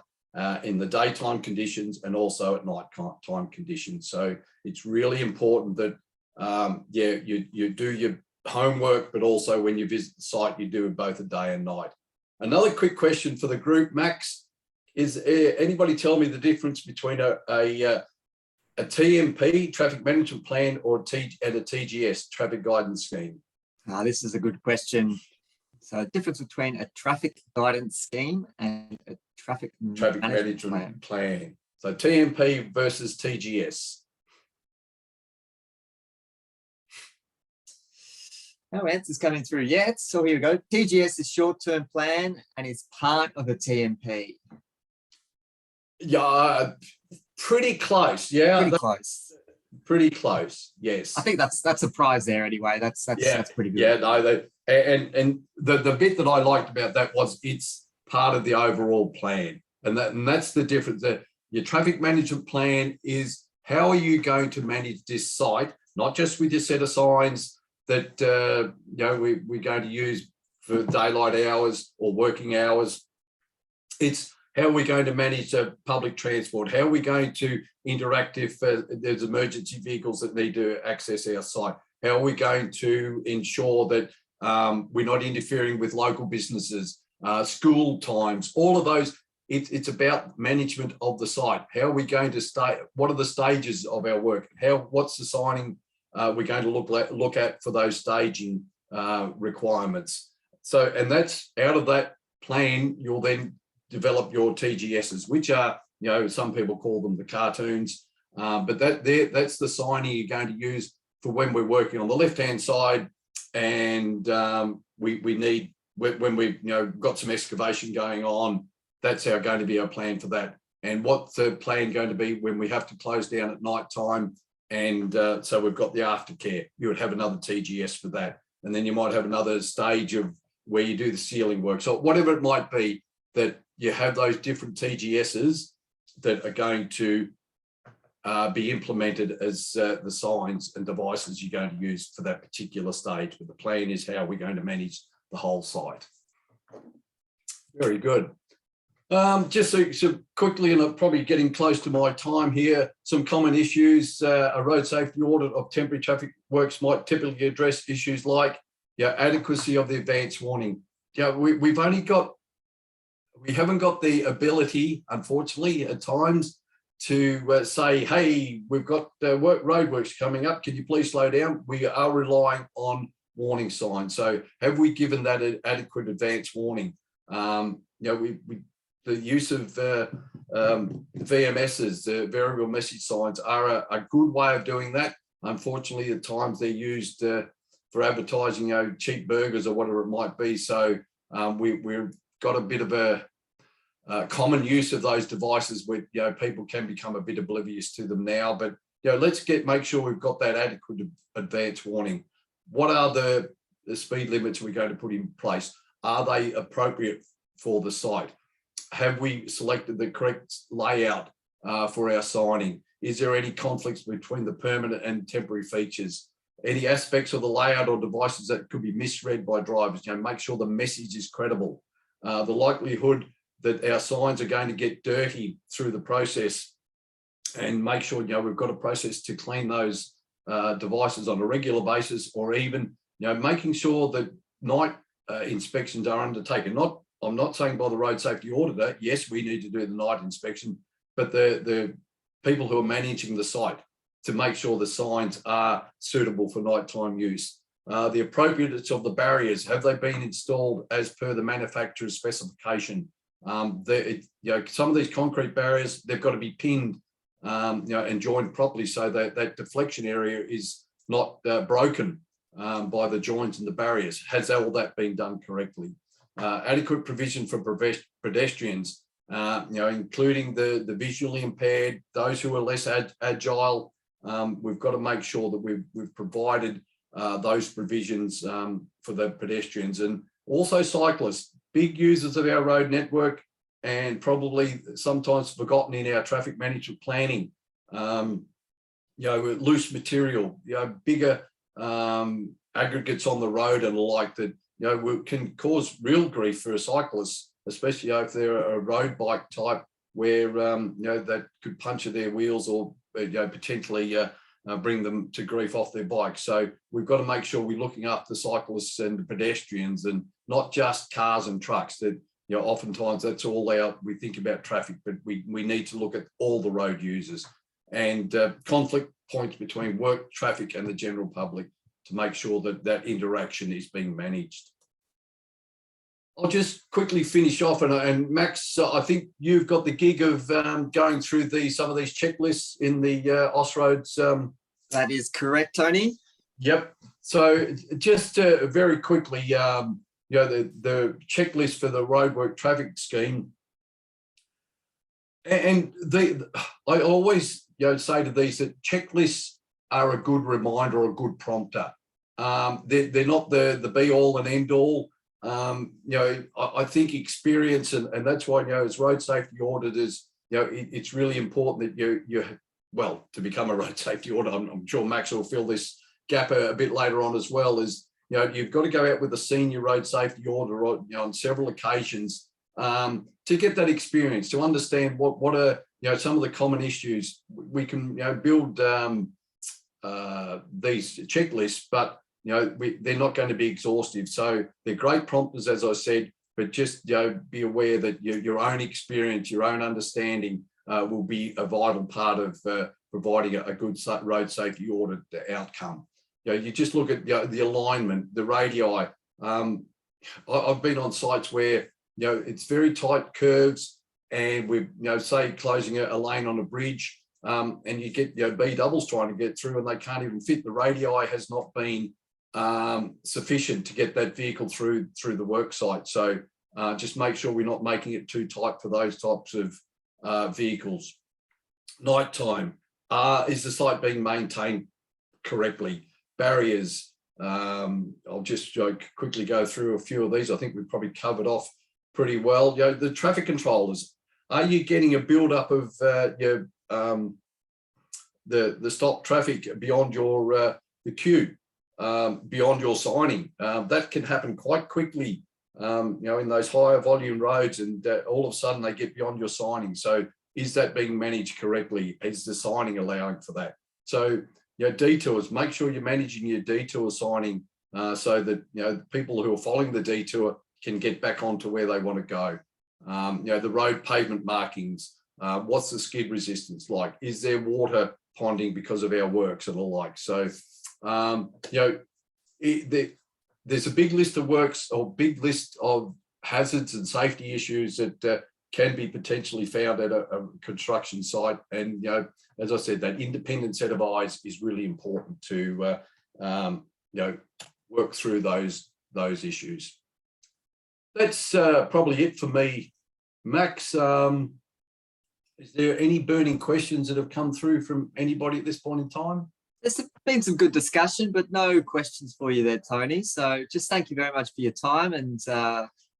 in the daytime conditions and also at night time conditions. So it's really important that you do your homework, but also when you visit the site, you do both a day and night. Another quick question for the group, Max, is anybody tell me the difference between a TMP, traffic management plan, or and a TGS, traffic guidance scheme? This is a good question. So difference between a traffic guidance scheme and a traffic management plan. So TMP versus TGS. No answers coming through yet. So here we go. TGS is short-term plan and is part of a TMP. Yeah, pretty close. Yeah, pretty close. Pretty close. Yes. I think that's a prize there anyway. That's pretty good. Yeah, no, and the bit that I liked about that was it's part of the overall plan, and that's the difference. That your traffic management plan is how are you going to manage this site, not just with your set of signs that we're going to use for daylight hours or working hours. It's how are we going to manage public transport? How are we going to interact if there's emergency vehicles that need to access our site? How are we going to ensure that we're not interfering with local businesses, school times, all of those? It's about management of the site. How are we going to stay? What are the stages of our work? What's the signing we're going to look at for those staging requirements? So, and that's out of that plan, you'll then develop your TGSs, which are, some people call them the cartoons, but that's the signing you're going to use for when we're working on the left-hand side, and we need, when we've got some excavation going on, that's going to be our plan for that. And what's the plan going to be when we have to close down at night time? And so we've got the aftercare. You would have another TGS for that. And then you might have another stage of where you do the sealing work. So whatever it might be, that you have those different TGSs that are going to be implemented as the signs and devices you're going to use for that particular stage. But the plan is how we're going to manage the whole site. Very good. Just so quickly, and I'm probably getting close to my time here, some common issues. A road safety audit of temporary traffic works might typically address issues like adequacy of the advance warning. We've only got we haven't got the ability, unfortunately, at times to say, hey, we've got roadworks coming up. Can you please slow down? We are relying on warning signs. So have we given that an adequate advance warning? The use of VMSs, variable message signs, are a good way of doing that. Unfortunately, at times they're used for advertising, cheap burgers or whatever it might be. So we've got a bit of a common use of those devices where people can become a bit oblivious to them now. But let's make sure we've got that adequate advance warning. What are the speed limits we're going to put in place? Are they appropriate for the site? Have we selected the correct layout for our signing? Is there any conflicts between the permanent and temporary features? Any aspects of the layout or devices that could be misread by drivers? Make sure the message is credible. The likelihood that our signs are going to get dirty through the process, and make sure we've got a process to clean those devices on a regular basis, or even making sure that night inspections are undertaken. I'm not saying by the road safety auditor. Yes, we need to do the night inspection, but the people who are managing the site, to make sure the signs are suitable for nighttime use. The appropriateness of the barriers, have they been installed as per the manufacturer's specification? Some of these concrete barriers, they've got to be pinned and joined properly, so that deflection area is not broken by the joints and the barriers. Has all that been done correctly? Adequate provision for pedestrians, including the visually impaired, those who are less agile. We've got to make sure that we've provided those provisions for the pedestrians, and also cyclists, big users of our road network, and probably sometimes forgotten in our traffic management planning. Loose material, bigger aggregates on the road and the like that can cause real grief for a cyclist, especially if they're a road bike type, where that could puncture their wheels or potentially bring them to grief off their bike. So we've got to make sure we're looking after the cyclists and the pedestrians, and not just cars and trucks. That oftentimes that's all we think about traffic, but we need to look at all the road users, and conflict points between work traffic and the general public, to make sure that that interaction is being managed. I'll just quickly finish off, and Max, I think you've got the gig of going through some of these checklists in the Austroads. That is correct, Tony. Yep. So just very quickly, the checklist for the roadwork traffic scheme, and I always say to these that checklists are a good reminder or a good prompter. They're not the be all and end all. I think experience, and that's why as road safety auditors, it's really important that to become a road safety auditor. I'm sure Max will fill this gap a bit later on as well. Is you've got to go out with a senior road safety auditor on several occasions to get that experience, to understand what are some of the common issues. We can build these checklists, but they're not going to be exhaustive. So they're great prompters, as I said, but just be aware that your own experience, your own understanding will be a vital part of providing a good road safety audit outcome. You just look at the alignment, the radii. I've been on sites where it's very tight curves, and we're say closing a lane on a bridge, and you get B doubles trying to get through, and they can't even fit. The radii has not been sufficient to get that vehicle through the work site. So just make sure we're not making it too tight for those types of vehicles. Nighttime, is the site being maintained correctly? Barriers, I'll just quickly go through a few of these. I think we've probably covered off pretty well. The traffic controllers, are you getting a build up of the stop traffic beyond your the queue, beyond your signing? That can happen quite quickly, in those higher volume roads, and all of a sudden they get beyond your signing. So is that being managed correctly? Is the signing allowing for that? So detours, make sure you're managing your detour signing so that people who are following the detour can get back onto where they want to go. The road pavement markings, what's the skid resistance like? Is there water ponding because of our works and the like? So, there's a big list of works or big list of hazards and safety issues that can be potentially found at a construction site. And, as I said, that independent set of eyes is really important to, work through those issues. That's probably it for me. Max, is there any burning questions that have come through from anybody at this point in time? There's been some good discussion, but no questions for you there, Tony. So just thank you very much for your time, and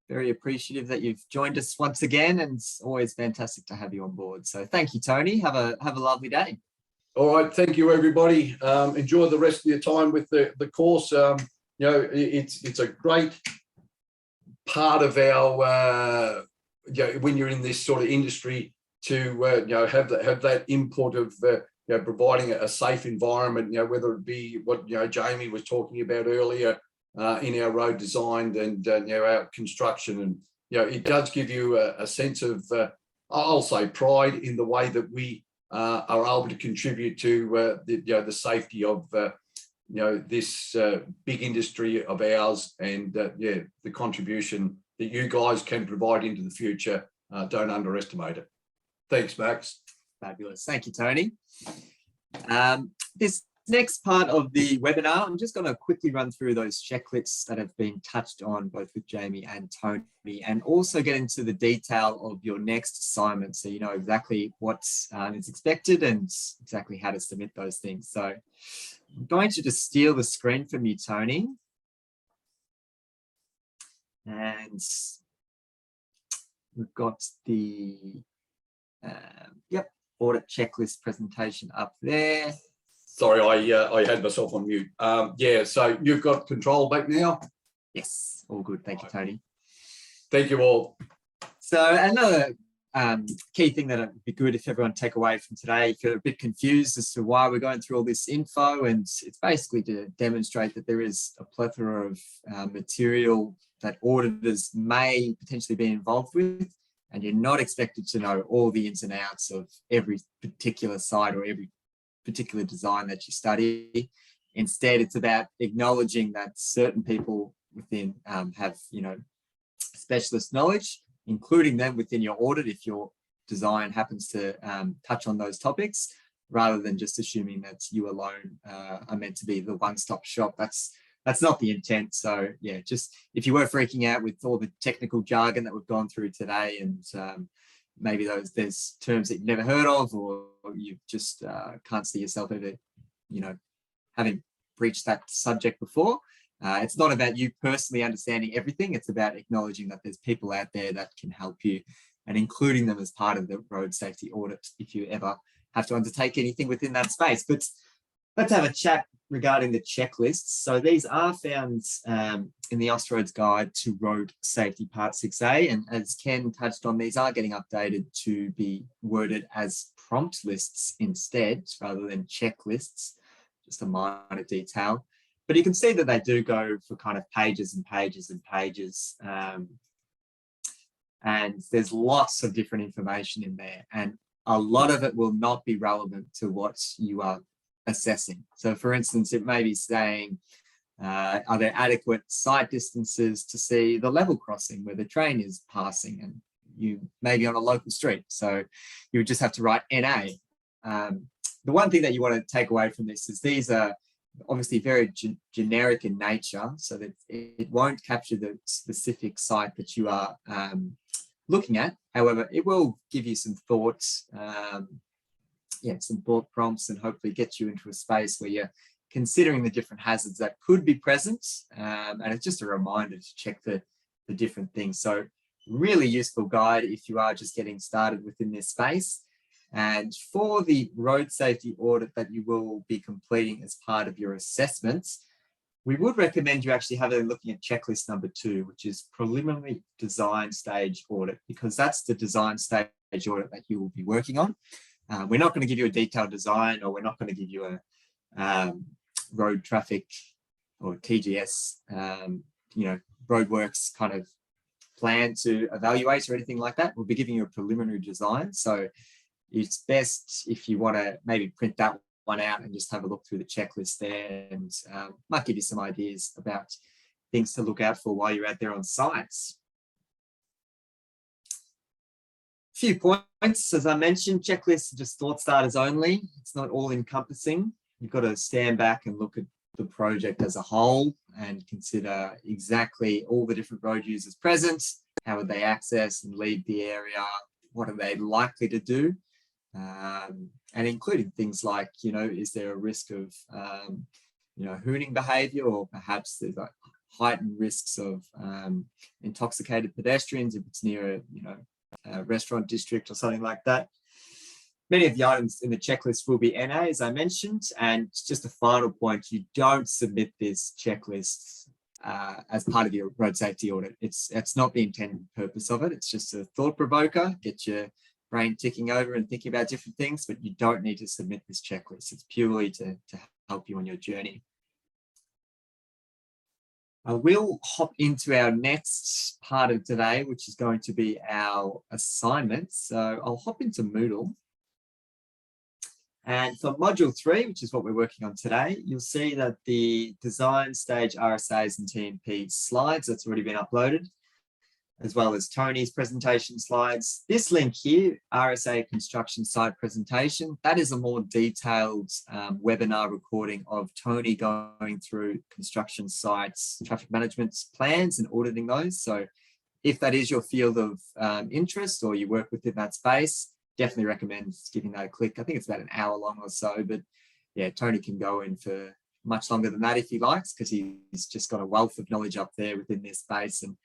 very appreciative that you've joined us once again, and it's always fantastic to have you on board. So thank you, Tony. Have a lovely day. All right, thank you, everybody. Enjoy the rest of your time with the course. It's a great part of our when you're in this sort of industry to have that input of providing a safe environment, whether it be what Jamie was talking about earlier in our road design and our construction. And it does give you a sense of I'll say pride in the way that we are able to contribute to the safety of this big industry of ours, and the contribution that you guys can provide into the future. Don't underestimate it. Thanks, Max. Fabulous. Thank you, Tony. This next part of the webinar, I'm just going to quickly run through those checklists that have been touched on both with Jamie and Tony, and also get into the detail of your next assignment, so you know exactly what is expected and exactly how to submit those things. So I'm going to just steal the screen from you, Tony. And we've got the audit checklist presentation up there. Sorry, I had myself on mute. So you've got control back now? Yes, all good. Thank you, Tony. Thank you all. So another key thing that would be good if everyone take away from today, if you're a bit confused as to why we're going through all this info, and it's basically to demonstrate that there is a plethora of material that auditors may potentially be involved with, and you're not expected to know all the ins and outs of every particular site or every particular design that you study. Instead, it's about acknowledging that certain people within have specialist knowledge, including them within your audit if your design happens to touch on those topics, rather than just assuming that you alone are meant to be the one-stop shop. That's not the intent. So yeah, just if you were freaking out with all the technical jargon that we've gone through today, and maybe there's terms that you've never heard of, or you just can't see yourself ever, having breached that subject before. It's not about you personally understanding everything. It's about acknowledging that there's people out there that can help you, and including them as part of the road safety audit if you ever have to undertake anything within that space. But let's have a chat regarding the checklists. So these are found in the Austroads Guide to Road Safety Part 6A, and as Ken touched on, these are getting updated to be worded as prompt lists instead, rather than checklists, just a minor detail. But you can see that they do go for kind of pages and pages and pages. And there's lots of different information in there, and a lot of it will not be relevant to what you are assessing. So for instance, it may be saying, are there adequate sight distances to see the level crossing where the train is passing, and you may be on a local street, so you would just have to write NA. The one thing that you want to take away from this is these are obviously very generic in nature, so that it won't capture the specific site that you are looking at. However, it will give you some thoughts, some thought prompts, and hopefully get you into a space where you're considering the different hazards that could be present. And it's just a reminder to check the different things. So really useful guide if you are just getting started within this space. And for the road safety audit that you will be completing as part of your assessments, we would recommend you actually have a looking at checklist number 2, which is preliminary design stage audit, because that's the design stage audit that you will be working on. We're not going to give you a detailed design, or we're not going to give you a road traffic or TGS, roadworks kind of plan to evaluate or anything like that, we'll be giving you a preliminary design. So it's best if you want to maybe print that one out and just have a look through the checklist there, and might give you some ideas about things to look out for while you're out there on sites. Few points, as I mentioned, checklists are just thought starters only. It's not all encompassing. You've got to stand back and look at the project as a whole and consider exactly all the different road users present, how would they access and leave the area, what are they likely to do, and including things like, you know, is there a risk of, you know, hooning behaviour, or perhaps there's like heightened risks of intoxicated pedestrians if it's near a, you know, a restaurant district or something like that. Many of the items in the checklist will be NA, as I mentioned, and just a final point, you don't submit this checklist as part of your road safety audit. It's not the intended purpose of it. It's just a thought provoker, get your brain ticking over and thinking about different things, but you don't need to submit this checklist. It's purely to help you on your journey. We'll hop into our next part of today, which is going to be our assignments. So I'll hop into Moodle. And for module 3, which is what we're working on today, you'll see that the design stage RSAs and TMP slides, that's already been uploaded, as well as Tony's presentation slides. This link here, RSA construction site presentation, that is a more detailed webinar recording of Tony going through construction sites, traffic management plans and auditing those. So if that is your field of interest, or you work within that space, definitely recommend giving that a click. I think it's about an hour long or so, but yeah, Tony can go in for much longer than that if he likes, because he's just got a wealth of knowledge up there within this space. And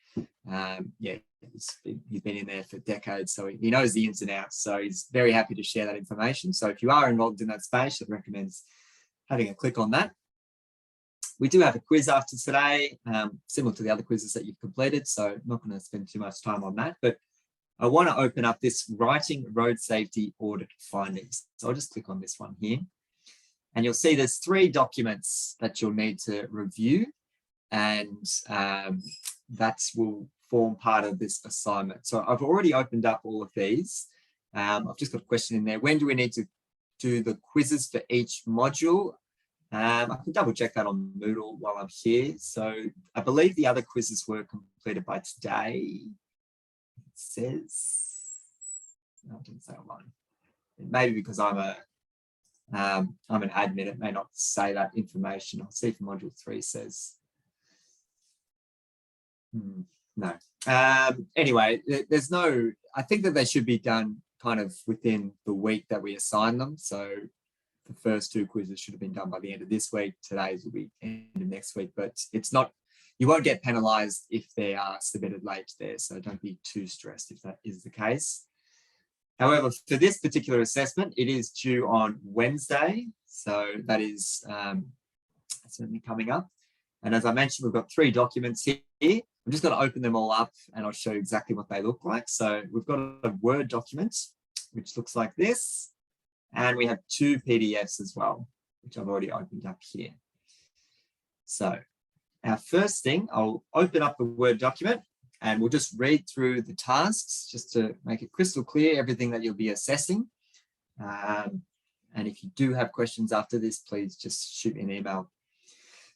yeah, he's been in there for decades, so he knows the ins and outs. So he's very happy to share that information. So if you are involved in that space, I'd recommend having a click on that. We do have a quiz after today, similar to the other quizzes that you've completed, so I'm not going to spend too much time on that, but I want to open up this writing road safety audit findings. So I'll just click on this one here. And you'll see there's 3 documents that you'll need to review, and that will form part of this assignment. So I've already opened up all of these. I've just got a question in there. When do we need to do the quizzes for each module? I can double check that on Moodle while I'm here. So I believe the other quizzes were completed by today. It says, no, it didn't say online. Maybe because I'm an admin, it may not say that information. I'll see if module 3 says. No. Anyway, there's no, I think that they should be done kind of within the week that we assign them. So the first 2 quizzes should have been done by the end of this week. Today's will be end of next week, but it's not, you won't get penalized if they are submitted late there. So don't be too stressed if that is the case. However, for this particular assessment, it is due on Wednesday. So that is certainly coming up. And as I mentioned, we've got 3 documents here. I'm just going to open them all up and I'll show you exactly what they look like. So we've got a Word document, which looks like this. And we have 2 PDFs as well, which I've already opened up here. So our first thing, I'll open up the Word document and we'll just read through the tasks just to make it crystal clear, everything that you'll be assessing. And if you do have questions after this, please just shoot me an email.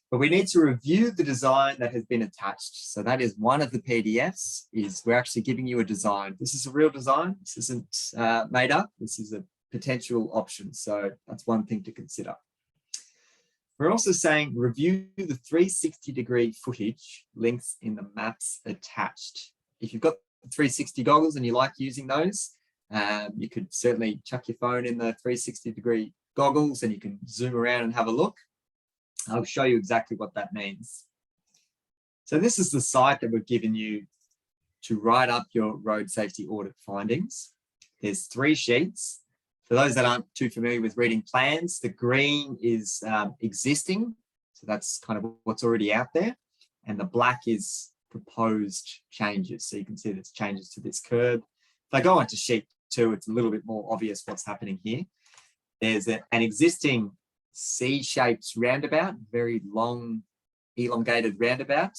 But we need to review the design that has been attached. So that is one of the PDFs, is we're actually giving you a design. This is a real design. This isn't made up. This is a potential option. So that's one thing to consider. We're also saying review the 360-degree footage links in the maps attached. If you've got 360 goggles and you like using those, you could certainly chuck your phone in the 360-degree goggles and you can zoom around and have a look. I'll show you exactly what that means. So this is the site that we've given you to write up your road safety audit findings. There's 3 sheets. For those that aren't too familiar with reading plans, the green is existing. So that's kind of what's already out there. And the black is proposed changes. So you can see there's changes to this curb. If I go on to sheet 2, it's a little bit more obvious what's happening here. There's an existing C-shaped roundabout, very long, elongated roundabout,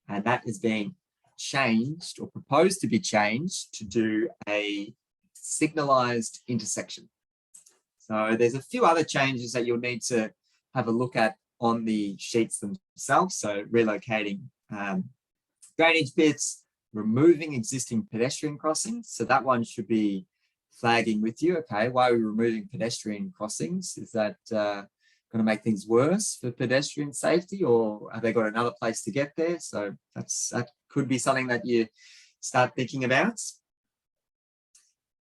and that is being changed or proposed to be changed to do a signalized intersection. So there's a few other changes that you'll need to have a look at on the sheets themselves. So relocating drainage pits, removing existing pedestrian crossings. So that one should be flagging with you. Okay, why are we removing pedestrian crossings? Is that going to make things worse for pedestrian safety, or have they got another place to get there? So that could be something that you start thinking about.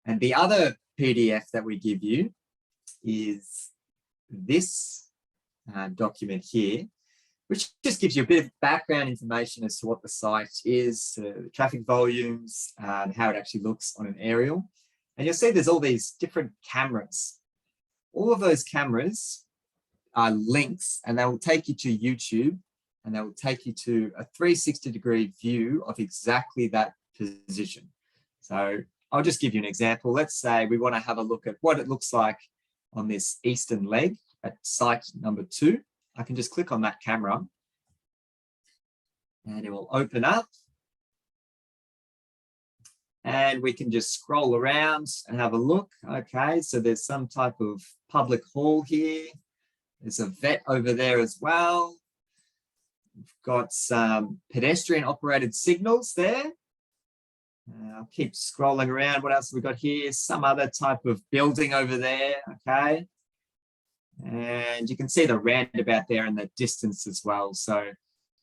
And the other PDF that we give you is this document here, which just gives you a bit of background information as to what the site is, the traffic volumes, and how it actually looks on an aerial. And you'll see there's all these different cameras. All of those cameras are links, and they will take you to YouTube, and they will take you to a 360-degree view of exactly that position. So I'll just give you an example. Let's say we want to have a look at what it looks like on this eastern leg at site number 2. I can just click on that camera and it will open up. And we can just scroll around and have a look. Okay, so there's some type of public hall here. There's a vet over there as well. We've got some pedestrian operated signals there. I'll keep scrolling around. What else have we got here? Some other type of building over there. Okay. And you can see the roundabout there and the distance as well. So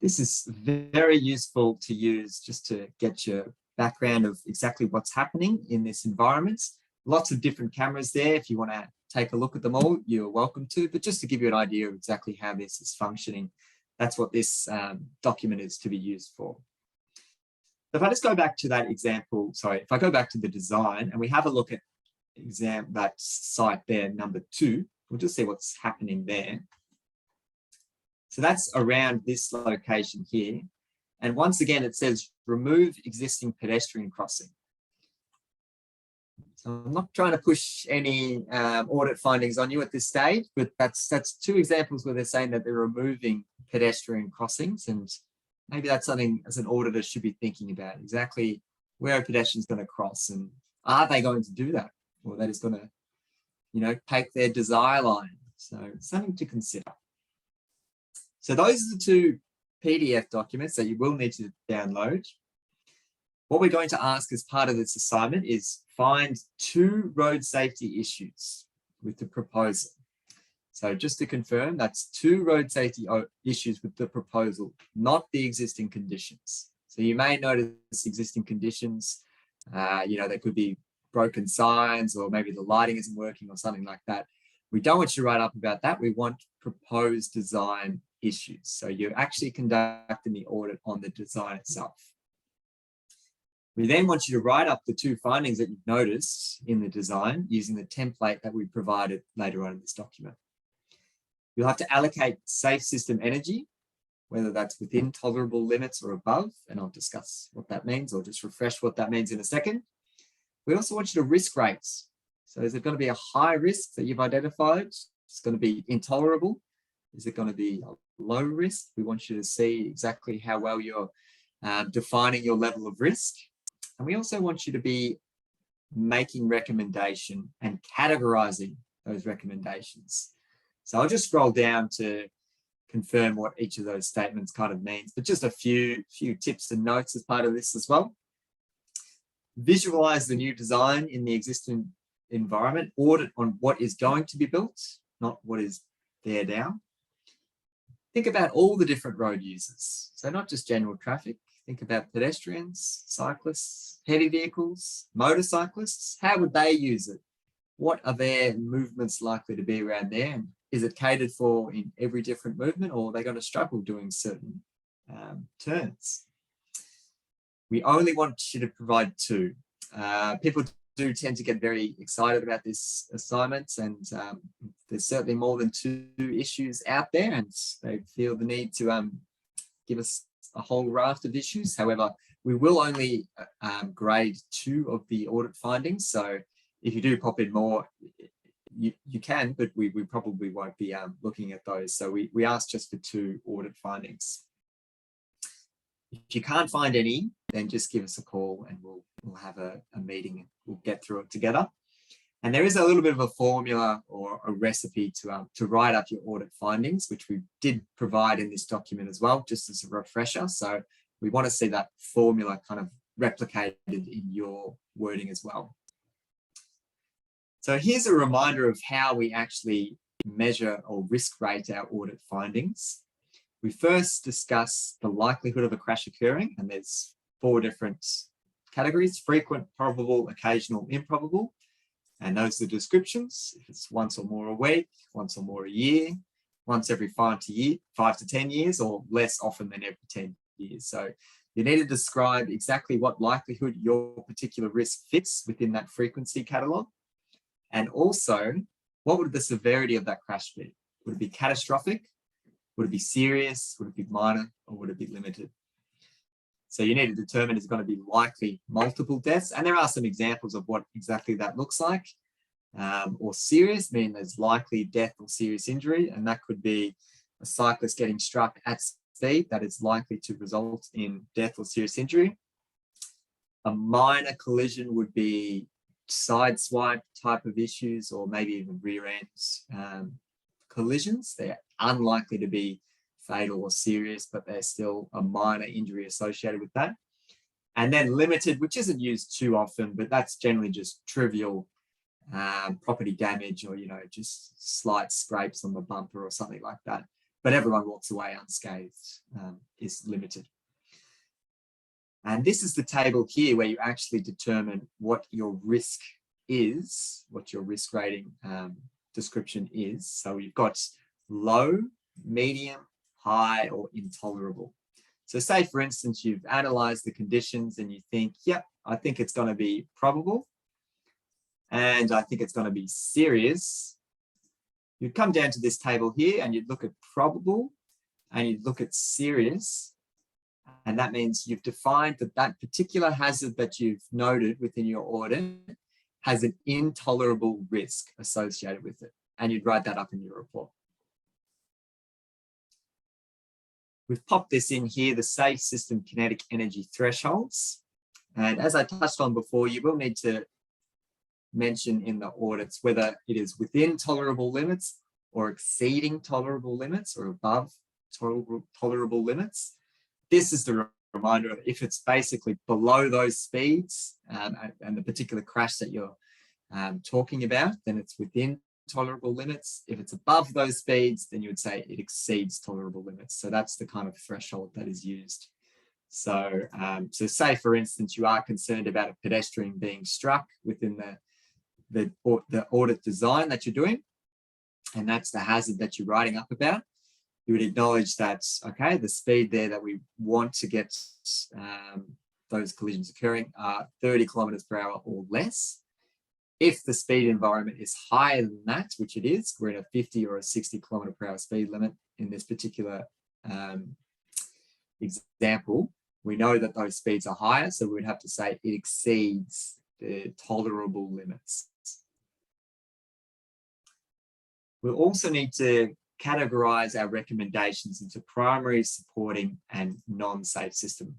this is very useful to use just to get your background of exactly what's happening in this environment. Lots of different cameras there. If you want to take a look at them all, you're welcome to, but just to give you an idea of exactly how this is functioning, that's what this document is to be used for. If I just go back to that example, sorry, if I go back to the design and we have a look at that site there, number 2, we'll just see what's happening there. So that's around this location here. And once again, it says remove existing pedestrian crossing. So I'm not trying to push any audit findings on you at this stage, but that's 2 examples where they're saying that they're removing pedestrian crossings, and maybe that's something as an auditor should be thinking about, exactly where a pedestrian's going to cross, and are they going to do that, or they're just going to, you know, take their desire line. So something to consider. So those are the 2 PDF documents that you will need to download. What we're going to ask as part of this assignment is find 2 road safety issues with the proposal. So just to confirm, that's 2 road safety issues with the proposal, not the existing conditions. So you may notice existing conditions, you know, there could be broken signs, or maybe the lighting isn't working or something like that. We don't want you to write up about that. We want proposed design issues. So you're actually conducting the audit on the design itself. We then want you to write up the 2 findings that you've noticed in the design using the template that we provided later on in this document. You'll have to allocate safe system energy, whether that's within tolerable limits or above, and I'll discuss what that means, or just refresh what that means in a second. We also want you to risk rates. So is it going to be a high risk that you've identified? It's going to be intolerable. Is it going to be a low risk? We want you to see exactly how well you're defining your level of risk. And we also want you to be making recommendation and categorizing those recommendations. So I'll just scroll down to confirm what each of those statements kind of means, but just a few tips and notes as part of this as well. Visualize the new design in the existing environment. Audit on what is going to be built, not what is there now. Think about all the different road users. So not just general traffic. Think about pedestrians, cyclists, heavy vehicles, motorcyclists. How would they use it? What are their movements likely to be around there? And is it catered for in every different movement, or are they going to struggle doing certain turns? We only want you to provide 2. People do tend to get very excited about this assignment, and there's certainly more than 2 issues out there, and they feel the need to give us a whole raft of issues. However, we will only grade 2 of the audit findings. So if you do pop in more, you can, but we probably won't be looking at those. So we asked just for 2 audit findings. If you can't find any, then just give us a call and we'll have a meeting and we'll get through it together. And there is a little bit of a formula or a recipe to write up your audit findings, which we did provide in this document as well, just as a refresher. So we want to see that formula kind of replicated in your wording as well. So here's a reminder of how we actually measure or risk rate our audit findings. We first discuss the likelihood of a crash occurring, and there's 4 different categories: frequent, probable, occasional, improbable. And those are the descriptions. If it's once or more a week, once or more a year, once every 5 to 10 years, or less often than every 10 years. So you need to describe exactly what likelihood your particular risk fits within that frequency catalogue. And also, what would the severity of that crash be? Would it be catastrophic? Would it be serious? Would it be minor? Or would it be limited? So you need to determine is it going to be likely multiple deaths. And there are some examples of what exactly that looks like. Or serious, meaning there's likely death or serious injury. And that could be a cyclist getting struck at speed that is likely to result in death or serious injury. A minor collision would be side swipe type of issues, or maybe even rear end collisions. They're unlikely to be fatal or serious, but there's still a minor injury associated with that. And then limited, which isn't used too often, but that's generally just trivial property damage, or just slight scrapes on the bumper or something like that. But everyone walks away unscathed, is limited. And this is the table here where you actually determine what your risk is, what your risk rating description is. So you've got low, medium, high, or intolerable. So say, for instance, you've analysed the conditions and you think, yep, I think it's going to be probable and I think it's going to be serious. You'd come down to this table here and you'd look at probable and you'd look at serious. And that means you've defined that that particular hazard that you've noted within your audit has an intolerable risk associated with it. And you'd write that up in your report. We've popped this in here, the safe system kinetic energy thresholds. And as I touched on before, you will need to mention in the audits whether it is within tolerable limits or exceeding tolerable limits or above tolerable limits. This is the reminder of if it's basically below those speeds and the particular crash that you're talking about, then it's within tolerable limits. If it's above those speeds, then you would say it exceeds tolerable limits. So that's the kind of threshold that is used. So, so say, for instance, you are concerned about a pedestrian being struck within the audit design that you're doing, and that's the hazard that you're writing up about. You would acknowledge that, okay, the speed there that we want to get those collisions occurring are 30 kilometers per hour or less. If the speed environment is higher than that, which it is, we're in a 50 or a 60 kilometer per hour speed limit in this particular example, we know that those speeds are higher, so we would have to say it exceeds the tolerable limits. We'll also need to categorize our recommendations into primary, supporting, and non-safe system,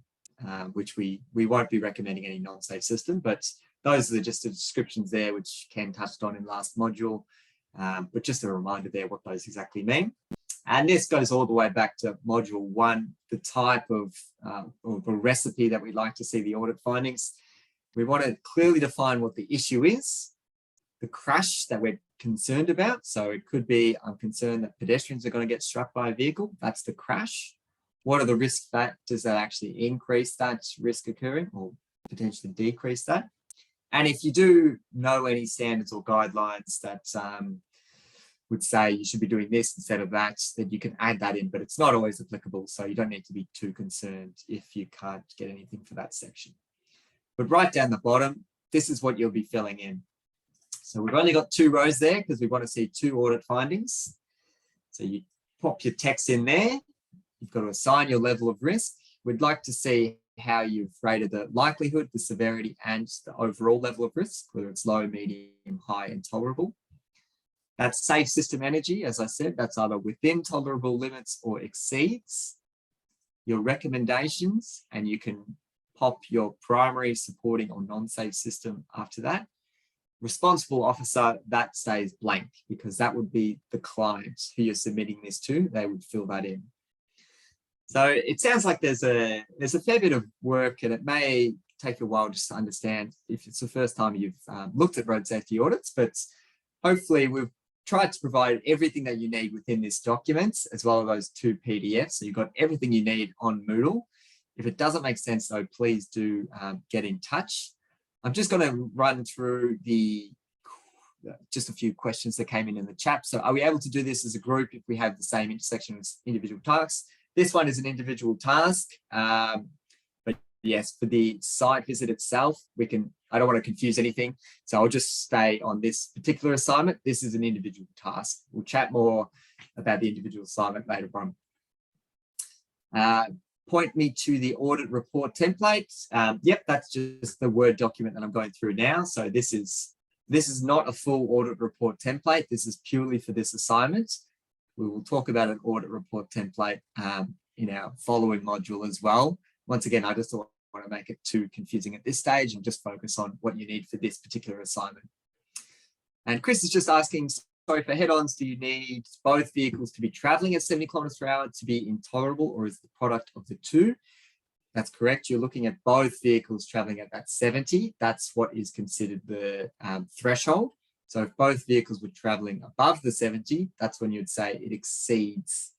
which we won't be recommending any non-safe system, but those are just the descriptions there, which Ken touched on in last module, but just a reminder there what those exactly mean. And this goes all the way back to module 1, the type of or the recipe that we'd like to see the audit findings. We want to clearly define what the issue is, the crash that we're concerned about. So it could be, I'm concerned that pedestrians are going to get struck by a vehicle. That's the crash. What are the risk factors that actually increase that risk occurring or potentially decrease that? And if you do know any standards or guidelines that would say you should be doing this instead of that, then you can add that in, but it's not always applicable. So you don't need to be too concerned if you can't get anything for that section. But right down the bottom, this is what you'll be filling in. So we've only got 2 rows there because we want to see 2 audit findings. So you pop your text in there. You've got to assign your level of risk. We'd like to see how you've rated the likelihood, the severity, and the overall level of risk, whether it's low, medium, high, and tolerable. That's safe system energy, as I said, that's either within tolerable limits or exceeds. Your recommendations, and you can pop your primary, supporting or non-safe system after that. Responsible officer, that stays blank because that would be the client who you're submitting this to. They would fill that in. So it sounds like there's a fair bit of work, and it may take a while just to understand if it's the first time you've looked at road safety audits, but hopefully we've tried to provide everything that you need within this document, as well as those 2 PDFs. So you've got everything you need on Moodle. If it doesn't make sense though, please do get in touch. I'm just going to run through just a few questions that came in the chat. So are we able to do this as a group if we have the same intersection as individual tasks? This one is an individual task, but yes, for the site visit itself, I don't want to confuse anything. So I'll just stay on this particular assignment. This is an individual task. We'll chat more about the individual assignment later on. Point me to the audit report template. Yep, that's just the Word document that I'm going through now. So this is not a full audit report template. This is purely for this assignment. We will talk about an audit report template in our following module as well. Once again, I just don't want to make it too confusing at this stage and just focus on what you need for this particular assignment. And Chris is just asking, sorry, for head-ons, do you need both vehicles to be traveling at 70 kilometers per hour to be intolerable, or is the product of the two? That's correct. You're looking at both vehicles traveling at that 70. That's what is considered the threshold. So if both vehicles were traveling above the 70, that's when you'd say it exceeds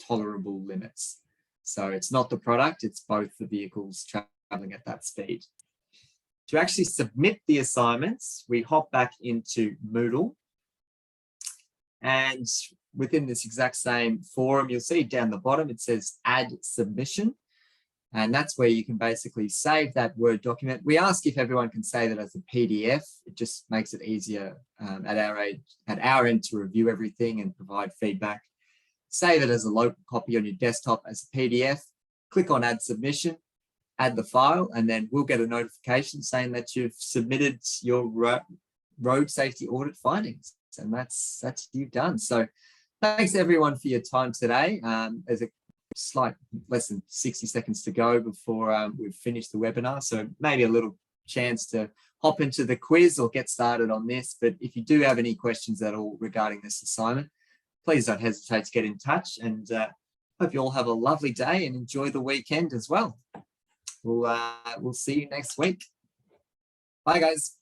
tolerable limits. So it's not the product, it's both the vehicles traveling at that speed. To actually submit the assignments, we hop back into Moodle. And within this exact same forum, you'll see down the bottom, it says add submission. And that's where you can basically save that Word document. We ask if everyone can save it as a PDF. It just makes it easier at our end to review everything and provide feedback. Save it as a local copy on your desktop as a PDF. Click on add submission, add the file, and then we'll get a notification saying that you've submitted your road safety audit findings. And that's you done. So thanks everyone for your time today. There's a slight less than 60 seconds to go before we've finished the webinar. So maybe a little chance to hop into the quiz or get started on this. But if you do have any questions at all regarding this assignment, please don't hesitate to get in touch, and hope you all have a lovely day and enjoy the weekend as well. We'll see you next week. Bye guys.